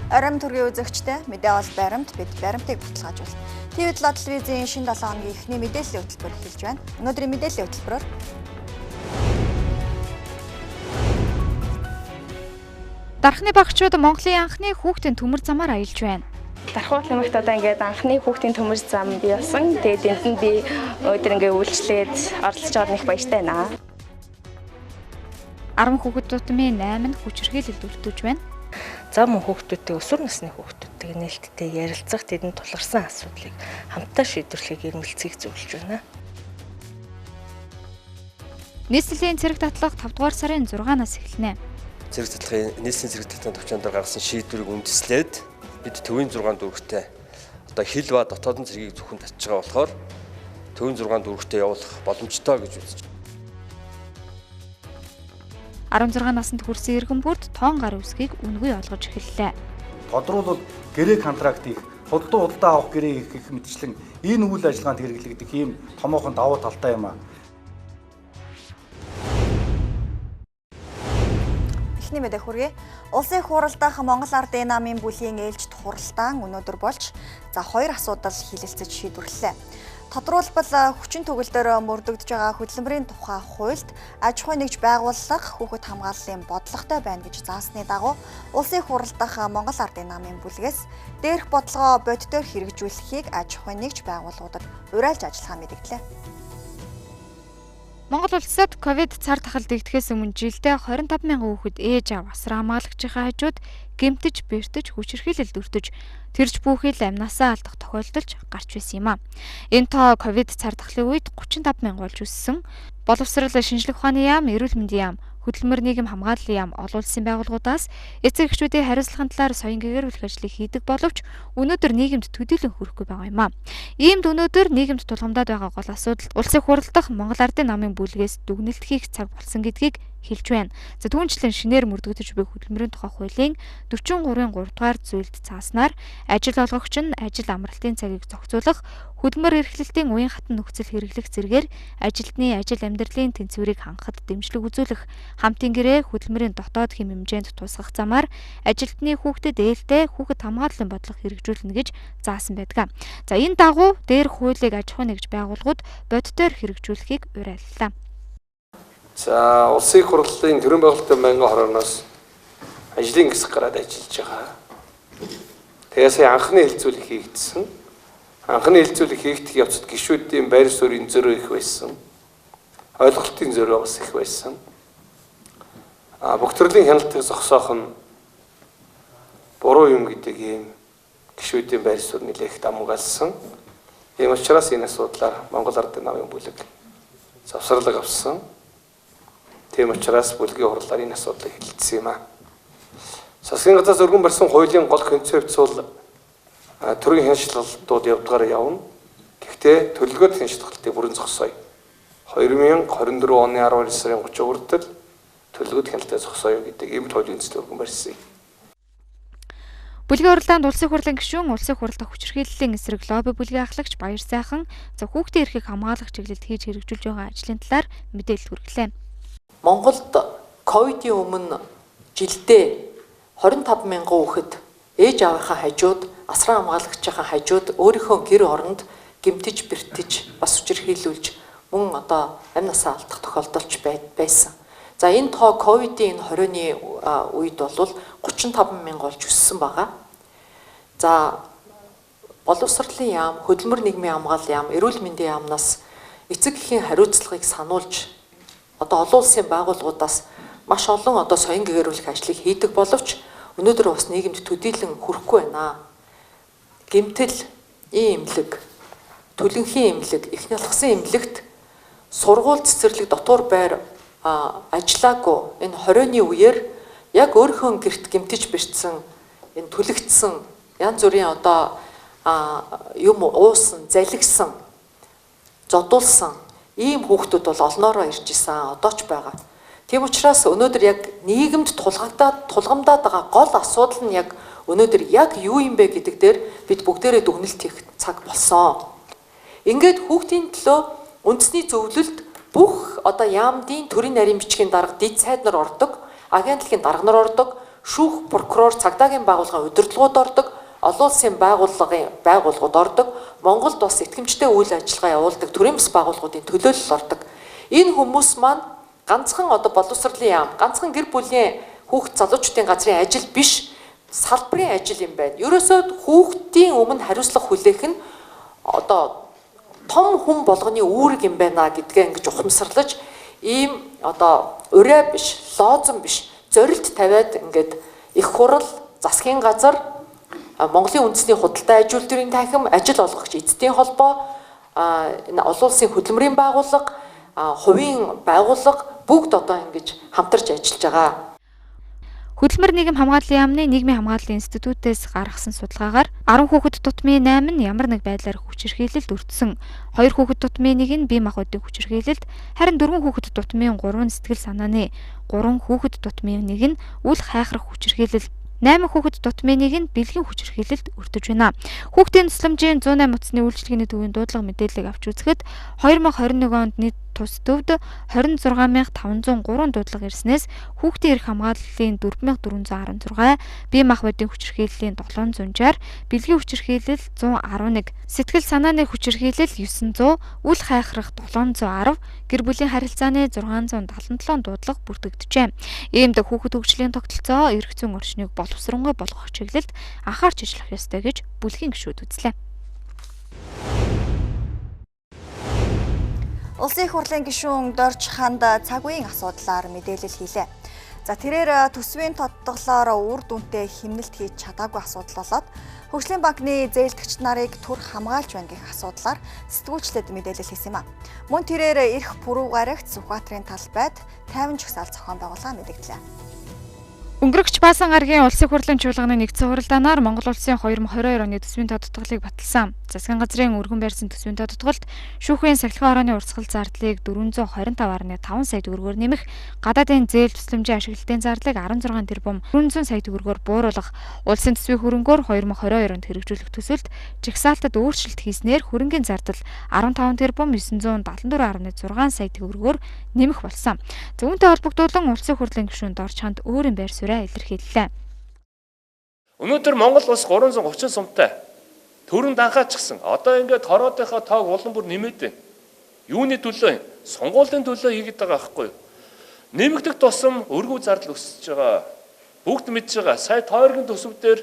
Оройн төргийн үзэгчтэй мэдээ бол баримт бид баримтыг баталгаажуулна. ТV7 телевизийн шинэ 7 хоногийн эхний мэдээллийн хөтөлбөр эхэлж байна. Өнөөдрийн мэдээллийн хөтөлбөрөөр Дархны багчууд Монголын анхны хүүхдийн төмөр замаар аялж байна. Дархуул нэмэгт одоо ингээд анхны хүүхдийн төмөр зам бий болсон. Тэгээд энд нь би өдөр ингээд үйлчлээд оролцож байгаа нэг баяртай байна. 10 хүүхэд тутмын 8 нь хүчирхийлэлд үлдэж байна. Зам хүүхдүүдтэй өсвөр насны хүүхдүүдтэй нээлттэй ярилцах тэдэнд тулгарсан асуудлыг хамтдаа шийдвэрлэхийг эрмэлзэхийг зөвлөж байна. Нийслэлийн цэрэг татлах 5 дугаар сарын 6-наас эхэлнэ. Цэрэг татлахын нийслэлийн цэрэг татлахын төвчөнд гаргасан шийдвэрийг үндэслээд бид төвийн 6 дүүрэгтэй одоо хил ба дотоодын цэргийг зөвхөн татж байгаа болохоор төвийн 6 дүүрэгтэй явуулах боломжтой гэж үзэж. 16 наснд хүрсэн иргэн бүрд тоон гар үсгийг үнгүй олгож эхэллээ. Тодруулбал гэрээ контракт хийх, худалдаа авах гэрээ хийх гэх мэтчлэн энэ үйл ажиллагаанд хэрэглэгдэх ийм томоохон давуу талтай юм аа. Эхний мэдээ хүргэе. Улсын их хурал дахь Монгол Ардын намын бүлгийн ээлжид хуралдаан өнөөдөр болж хоёр асуудал хилэлцэж шийдвэрлэлээ. Тодруулбал хүчин төгөлдөр мөрдөгдөж байгаа хөдөлмөрийн тухай хуульд аж ахуй нэгж байгууллага хүүхэд хамгааллын бодлоготой байна гэж заасны дагуу Улсын их хурал дахь Монгол Ардын намын бүлгээс дээрх бодлогоо бодитоор хэрэгжүүлэхийг аж ахуй нэгж байгууллагуудад уриалж ажиллагаа мэдгдлээ. Монгол улсад ковид цар тахал дэгдэхээс өмнө жилдээ 25 мянган хүүхэд ээж аав асар хамгаалагчийн хажууд гэмтэж, бэртэж, хүчирхийлэлд өртөж, тэрж бүхэл амнасаа алдах тохиолдолж гарч байсан юм а. Энэ тоо ковид цар тахлын үед 35 мянга болж өссөн. Боловсрол шинжлэх ухааны яам, эрүүл мэндийн яам, хөдөлмөр нийгэм хамгааллын яам олон улсын байгууллагуудаас эцэг эхчүүдийн хариуцлагын талаар соён гэгэрүүлэх ажлыг хийдэг боловч өнөөдөр нийгэмд төдийлөн хүрэхгүй байгаа юм а. Иймд өнөөдөр нийгэмд тулгамдаад байгаа гол асуудал улсын хурал дахь Монгол Ардын намын бүлгээс дүгнэлт хийх цаг болсон гэдгийг хэлж байна. За түүнчлэн шинээр мөрдөгдөж буй хөдөлмөрийн тухай хуулийн 43-ийн 3 дугаар зүйлд цааснаар ажил олгогч нь ажил амралтын цагийг зохицуулах, хөдөлмөр эрхлэлтийн уян хатан нөхцөл хэрэглэх зэргээр ажилтны ажил амьдралын тэнцвэрийг хангахад дэмжлэг үзүүлэх, хамтын гэрээ хөдөлмөрийн дотоод хэм хэмжээнд тусгах замаар ажилтны хүүхдэд ээлтэй хүүхэд хамгааллын бодлого хэрэгжүүлнэ гэж заасан байдаг. За энэ дагуу дээрх хуулийг аж ахуй нэгж байгууллагууд бодитоор хэрэгжүүлэхийг уриаллаа. За улсын их хурлын төрийн байгуулалтын байнгын хорооноос ажлын хэсэг гараад ажиллаж байгаа. Тэгээ сая анхны хэлцүүлэг хийгдсэн. Анхны хэлцүүлэг хийгдэх явцад гишүүдийн байр суурийн зөрөө их байсан. Ойлголтын зөрөө бас их байсан. Бүх төрлийн хяналтыг зогсоох нь буруу юм гэдэг ийм гишүүдийн байр суурь нэлээх дамгаалсан. Ийм учраас энэ асуудлаар Монгол Ардын намын бүлэг завсарлага авсан. Тийм учраас бүлгийн хурлаар энэ асуудлыг хэлэлцсэн юм а. Засгийн газраас өргөн барьсан хуулийн гол концепц бол төрийн хяналтууд явдгаар явна. Гэхдээ төлөвлөгөөт хяналтыг бүрэн зогсооё. 2024 оны 12 сарын 30 хүртэл төлөвлөгөөт хяналтыг зогсооё гэдэг ийм хуулийн зүйн өргөн барьсан юм. Бүлгийн хурлаанд улсын хурлын гишүүн, улсын хурал дахь хүчирхийллийн эсрэг лобби бүлгийн ахлагч Баяр сайхан хүүхдийн эрхийг хамгаалах чиглэлд хийж хэрэгжүүлж байгаа ажлын талаар мэдээлэл хүргэлээ. Монголд ковидын өмнө жилдээ 25 мянган хүүхэд ээж аавынхаа хажууд, асран хамгаалагчийн хажууд өөрийнхөө гэр оронд гэмтэж, бэртэж, бас хүчирхийлүүлж мөн одоо амнасаа алдах тохиолдолч байсан. За энэ тоо ковидын 20-ны үед бол 35 мянга болж өссөн байгаа. За боловсролын яам, хөдөлмөр нийгмийн хамгааллын яам, эрүүл мэндийн яамнаас эцэг эхийн хариуцлагыг сануулж одоо олон улсын байгууллагуудаас маш олон одоо соён гэгэрүүлэх ажлыг хийдэг боловч өнөөдөр бас нийгэмд төдийлөн хүрэхгүй байна. Гэмтэл, эмнэлэг, түлэнхийн эмнэлэг, их нялхсан эмнэлэгт сургууль цэцэрлэг дотор байр ажиллаагүй энэ 20-ны үеэр яг өөрийнхөө гэрт гэмтэж бэртсэн энэ түлэгдсэн янз бүрийн одоо юм уусан, залгисан, зодуулсан ийм хүүхдүүд бол олноороо ирж исэн одоо ч байгаа. Тийм учраас өнөөдөр яг нийгэмд тулгамдаад байгаа гол асуудал нь яг өнөөдөр яг юу юм бэ гэдэг дээр бид бүгдээрээ дүгнэлт хийх цаг болсон. Ингээд хүүхдийн төлөө үндэсний зөвлөлд бүх одоо яамдын төрийн нарийн бичгийн дарга дид сайд нар ордог, агентлагийн дарга нар ордог, шүүх прокурор цагдаагийн байгууллагын удирдлагууд ордог, олон улсын байгууллагууд ордог, Монголд бас итгэмжтэй үйл ажиллагаа явуулдаг төрийн бас байгууллагуудын төлөөлөл ордог. Энэ хүмүүс маань ганцхан боловсролын яам, ганцхан гэр бүлийн хүүхд залуучуудын газрын ажил биш, салбарын ажил юм байна. Ерөөсөө хүүхдийн өмнө хариуцлага хүлээх нь том хүн болгоны үүрэг юм байна гэдгээ ингэж ухамсарлаж ийм урай биш, лоозон биш, зорилт тавиад ингээд их хурал, засгийн газар, Монголын үндэсний худалдаа аж үйлдвэрийн танхим, ажил олгогч эзэдийн холбоо, олон улсын хөдөлмөрийн байгууллага, хувийн байгууллага бүгд ингэж хамтарч ажиллаж байгаа. Хөдөлмөр нийгэм хамгааллын яамны нийгмийн хамгааллын институтээс гаргасан судалгаагаар 10 хүүхэд тутмын 8 нь ямар нэг байдлаар хүчирхийлэлд өртсөн, 2 хүүхэд тутмын 1 нь бие махбодын хүчирхийлэлд, харин 4 хүүхэд тутмын 3 нь сэтгэл санааны, 3 хүүхэд тутмын 1 нь үл хайхрах хүчирхийлэл, 8 хүүхэд тутмын 1 нь бэлгийн хүчирхийлэлд өртөж байна. Хүүхдийн тусламжийн 108 утасны үйлчилгээний төвийн дуудлага мэдээллийг авч үзэхэд 2021 онд нийт тус төвд 26503 дуудлага ирснээс хүүхдийн эрх хамгааллын 4416, бие махбодын хүчирхийллийн 760, бэлгийн хүчирхийлэл 111, сэтгэл санааны хүчирхийлэл 900, үл хайхрах 710, гэр бүлийн харилцааны 677 дуудлага бүртгэгджээ. Иймд хүүхэд хөгжлийн тогтолцоо эрх зүйн орчныг боловсронгуй болгох чиглэлд анхаарч ажиллах ёстой гэж бүлгийн гишүүд үзлээ. Улсын их хурлын гишүүн Дорж Ханд цаг үеийн асуудлаар мэдээлэл хийлээ. За тэрээр төсвийн тодтоглоор үр дүнтэй хэмнэлт хийж чадаагүй асуудал болоод Хөгжлийн банкны зээлдэгч нарыг түр хамгаалж байна гэх асуудлаар сэтгүүлчлээд мэдээлэл хийсэн юм а. Мөн тэрээр эрх пүрэв гарагт Сүхбаатарын талбайд 50 жагсаал зохион байгууллага мэдээллээ. Өнгөрөгч Баасан гарагийн улсын хурлын чуулганы нэгдсэн хуралдаанаар Монгол улсын 2022 оны төсвийн тодтоглыг баталсан. Засгийн газрын өргөн барьсан төсвийн тодтоголд шүүхийн сахилгын хорооны урсгал зардлыг 425.5 сая төгрөгөөр нэмэх, гадаадын зээл тусламжийн ашиглалтын зардлыг 16 тэрбум 400 сая төгрөгөөр бууруулах, улсын төсвийн хөрөнгөөр 2022 онд хэрэгжүүлэх төсөлд жагсаалтад өөрчлөлт хийснээр хөрөнгийн зардал 15 тэрбум 974.6 сая төгрөгөөр нэмэх болсон. Үүнтэй холбогдуулан улсын хурлын гишүүн Дорж Ханд өөрийн байр суурь илэрхийллээ. Өнөөдөр Монгол улс 330 сумтай төрөнд анхаачихсан. Одоо ингээд хороодынхаа тоог улам бүр нэмээд байна. Юуны төлөө? Сонгуулийн төлөө хийгээд байгаа байхгүй юу? Нэмэгдэх тусам өргөө зардал өсөж байгаа. Бүгд мэдж байгаа. Сая тойргийн төсөвдөр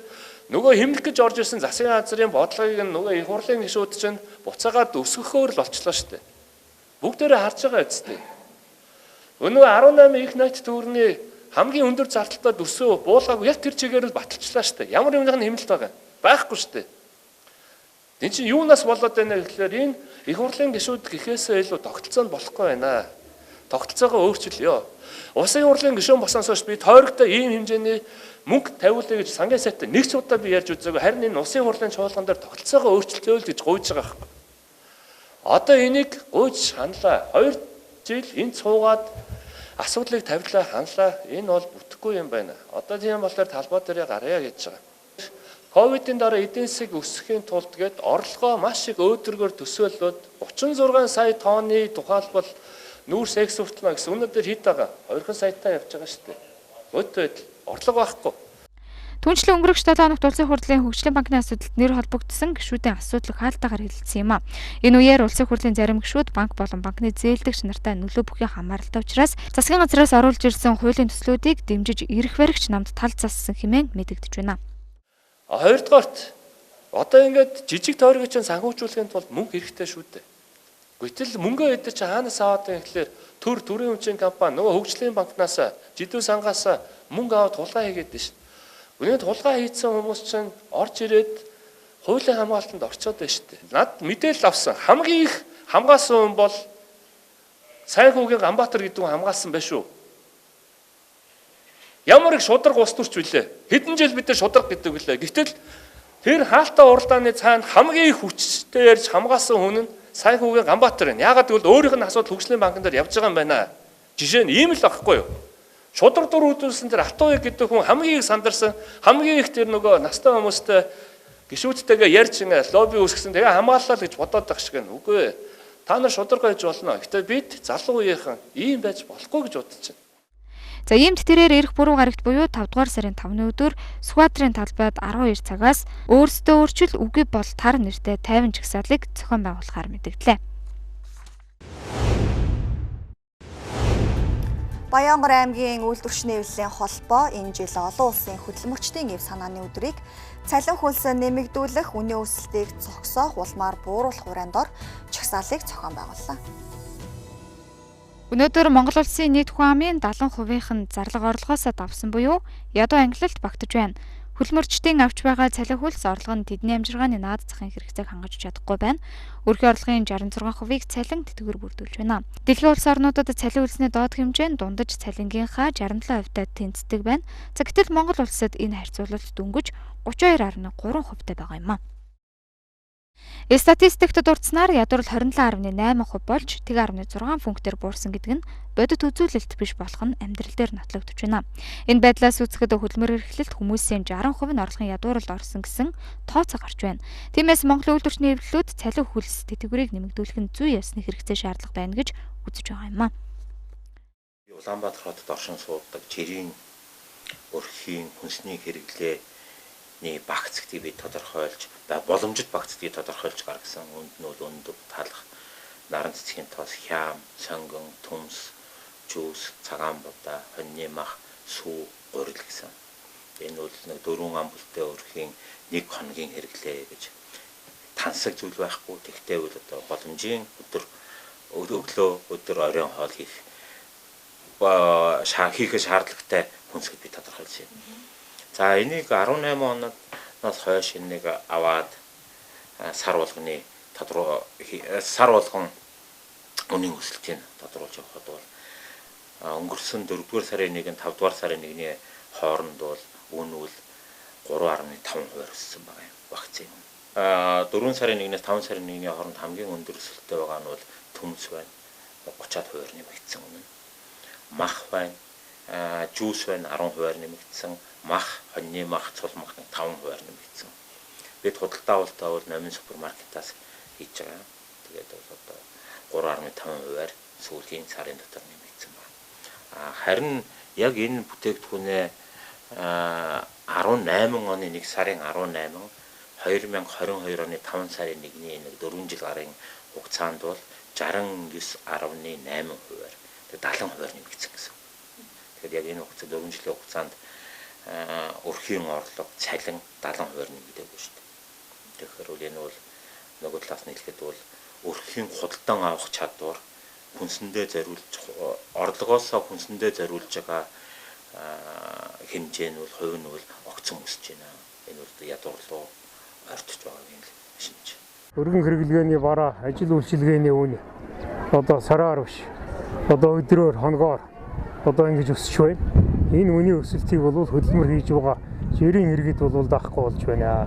нөгөө хэмнэх гэж орж ирсэн засгийн газрын бодлогыг нөгөө их хурлын гишүүд чинь буцаагаад өсгөхөөр л болчлоо шүү дээ. Бүгдээрээ харж байгаа үстэй. Өнөө 18 их найт төгрөгийн хамгийн өндөр зардалтай төсөө буулгаагүй яг тэр чигээр л баталчлаа шүү дээ. Ямар юмных нь хэмнэлт байгаа? Байхгүй шүү дээ. Энд чинь юунаас болоод байна гэхээр энэ их хурлын гишүүд гэхээсээ илүү тогтолцоо нь болохгүй байна. Тогтолцоогоо өөрчилъё. Улсын хурлын гишүүн босноос хойш би тойрогтой ийм хэмжээний мөнгө тавиулъя гэж сангийн сайтад нэг ч удаа би ярьж үзээгүй. Харин энэ улсын хурлын чуулган дээр тогтолцоогоо өөрчилтөө л гэж гуйж байгаа хэрэг. Одоо энийг гуйж ханлаа. 2 жил энд цуугаад асуудлыг тавилаа ханлаа. Энэ бол бүтэхгүй юм байна. Одоо тийм болохоор талбай дээр гарья гэж байгаа. Ковидын дараа эдийн засаг өсөхийн тулд гээд орлогоо маш их өөдрөгөөр төсөөлөд 36 сая тонны тухайлбал нүүрс экспортлно гэсэн өнөөдөр хэд байгаа? 2 саятай явж байгаа шүү дээ. Өтөөд орлого байхгүй. Түүнчлэн өнгөрөх 7 хоногт улсын хурлын хөгжлийн банкны асуудалд нэр холбогдсон гишүүдийн асуудлыг хаалтаагаар хэлэлцсэн юм а. Энэ үеэр улсын хурлын зарим гишүүд банк болон банкны зээлдэгч нартай нөлөө бүхий хамааралтай учраас засгийн газраас оруулж ирсэн хуулийн төслүүдийг дэмжиж эрх баригч намд тал зассан хэмээн мэдэгдэж байна. Хоёрдугаарт одоо ингээд жижиг тойрогч санхүүжүүлэхийн тулд мөнгө хэрэгтэй шүү дээ. Гэтэл мөнгөө эдгээр чи хаанаас аваад байгаа гэхээр төрийн өмчийн компани нөгөө хөгжлийн банкнаас жидүү сангаас мөнгө аваад тулгаа хийгээд байна шүү. Өнөөдөр тулгаа хийсэн хүмүүс чинь орж ирээд хуулийн хамгаалтанд орчоод байна шүү дээ. Над мэдээлэл авсан хамгийн их хамгаалсан хүн бол сайн хүүгийн Ганбаатар гэдэг хүн хамгаалсан байх шүү. Ямар их шудраг ус төрч билээ. Хэдэн жил бид нар шудраг гэдэг билээ. Гэтэл тэр хаалтаа уралдааны цаана хамгийн их хүчтэй ярьж хамгаалсан хүн нь сайн хүүгийн Ганбаатар байна. Яагаад гэвэл өөрийнх нь асуудал хөгжлийн банкн дээр явж байгаа юм байна. Жишээ нь ийм л байхгүй юу? Шудраг дур үүдүүлсэн тэр Алтууя гэдэг хүн хамгийн их сандарсан, хамгийн их тэр нөгөө настай хүмүүстэй гишүүдтэйгээ ярьж ингээ лобби үүсгэсэн. Тэгээ хамгааллаа гэж бодоод байгаа шиг байна. Үгүй ээ. Та нар шудраг байж болно. Гэтэ бид залуу үеийнхэн ийм байж болохгүй гэж бодож байна. За иймд тэрээр эх буруу гарагт буюу 5 дугаар сарын 5-ны өдөр Сүхбаатарын талбайд 12 цагаас өөрсдөө өөрчил үгүй бол тар нэртэй 50 жагсаалыг зохион байгуулахаар мэдгдлээ. Баянгор аймгийн үйлдвэрчний эвлэлийн холбоо энэ жил олон улсын хөдөлмөрчдийн эв санааны өдрийг цалин хөлс нэмэгдүүлэх, үнийн өсөлтийг зогсоох, улмаар бууруулах хүрээнд ор жагсаалыг зохион байгууллаа. Өнөөдөр Монгол улсын нийт хүн амын 70%-ийн зарлага орлогоос давсан буюу ядуу ангилалд багтаж байна. Хөдөлмөрчдийн авч байгаа цалин хөлс орлого нь тэдний амжиргааны наад захын хэрэгцээг хангаж чадахгүй байна. Өрхийн орлогын 66%-ийг цалин тэтгэвэр бүрдүүлж байна. Дэлхийн улс орнуудад цалин хөлсний доод хэмжээ нь дундаж цалингийнхаа 67%-тай тэнцдэг байна. За гэтэл Монгол улсад энэ харьцуулалт дөнгөж 32.3%-тай байгаа юм а. Статистикт дурдсанаар ядуурл 27.8% болж 1.6 пунктээр буурсан гэдэг нь бодит үзүүлэлт биш болох нь амьдрал дээр нотлогдож байна. Энэ байдлаас үзэхэд хөдөлмөр эрхлэлт хүмүүсийн 60% нь орлогын ядуурл орсон гэсэн тооцоо гарч байна. Тиймээс Монголын үйлдвэрчний эвлэлүүд цалин хөлс тэтгэврийг нэмэгдүүлэх нь зүй ёсны хэрэгцээ шаардлага байна гэж үзэж байгаа юм а. Улаанбаатар хотод оршин суудаг жирийн өрхийн хүнсний хэрэглээ багцдгийг би тодорхойлж боломжит багцдгийг тодорхойлж гаргасан үнд нь бол өндөр талах наран цэцгийн тоос хям, сонгон, төмс, жуус, цагаан будаа, хоньны мах, сүү, гурил гэсэн. Энэ бол нэг 4 амбултай өрхийн 1 хоногийн хэрэглээ гэж тансаг зүйл байхгүй. Тэгтээ бол одоо боломжийн өдөр оройн хоол хийх хийх шаардлагатай хүнсэд би тодорхойлж байна. За энийг 18 оноос хойш энийг аваад сар болгон үнийн өсөлтийг тодруулж явахад бол өнгөрсөн 4-р сарын 1-нд 5-р сарын 1-ний хооронд бол үн үл 3.5% өссөн байгаа юм багцын. 4 сарын 1-ээс 5 сарын 1-ний хооронд хамгийн өндөр өсөлттэй байгаа нь бол төмс байна. 30% нэмэгдсэн үнэ. Мах байна. Жуус байна 10% нэмэгдсэн. Мах, хоньны мах, цул мах 5% нэмэгдсэн. Бид худалдаа авалтаа бол номын супермаркетаас хийж байгаа. Тэгээд бол одоо 3.5% сүүлийн сарын дотор нэмэгдсэн байна. Харин яг энэ бүтээгдэхүүнээ 18 оны 1 сарын 18 2022 оны 5 сарын 1-ний 4 жил гарын хугацаанд бол 69.8%, тэгээд 70% нэмэгдсэн гэсэн. Тэгэхээр яг энэ хугацаа 4 жилийн хугацаанд өрхийн орлого цалин 70% нэмэгдээгүй шүү дээ. Тэгэхээр бол энэ бол нөгөө талаас нь хэлэхэд бол өрхийн худалдан авах чадвар хүнсэндээ зориулж орлогоосоо хүнсэндээ зориулж байгаа хэмжээ нь бол хувь нь бол огцон өсөж байна. Энэ бол ядуурлуу орчиж байгаа юм шинж. Өргөн хэрэглгээний бараа ажил үйлчилгээний үн одоо сараар биш. Одоо өдрөөр хоногоор одоо ингэж өсөж байна. Энэ үнийн өсөлтийг бол хөдөлмөр хийж байгаа жирийн иргэд бол даахгүй болж байна.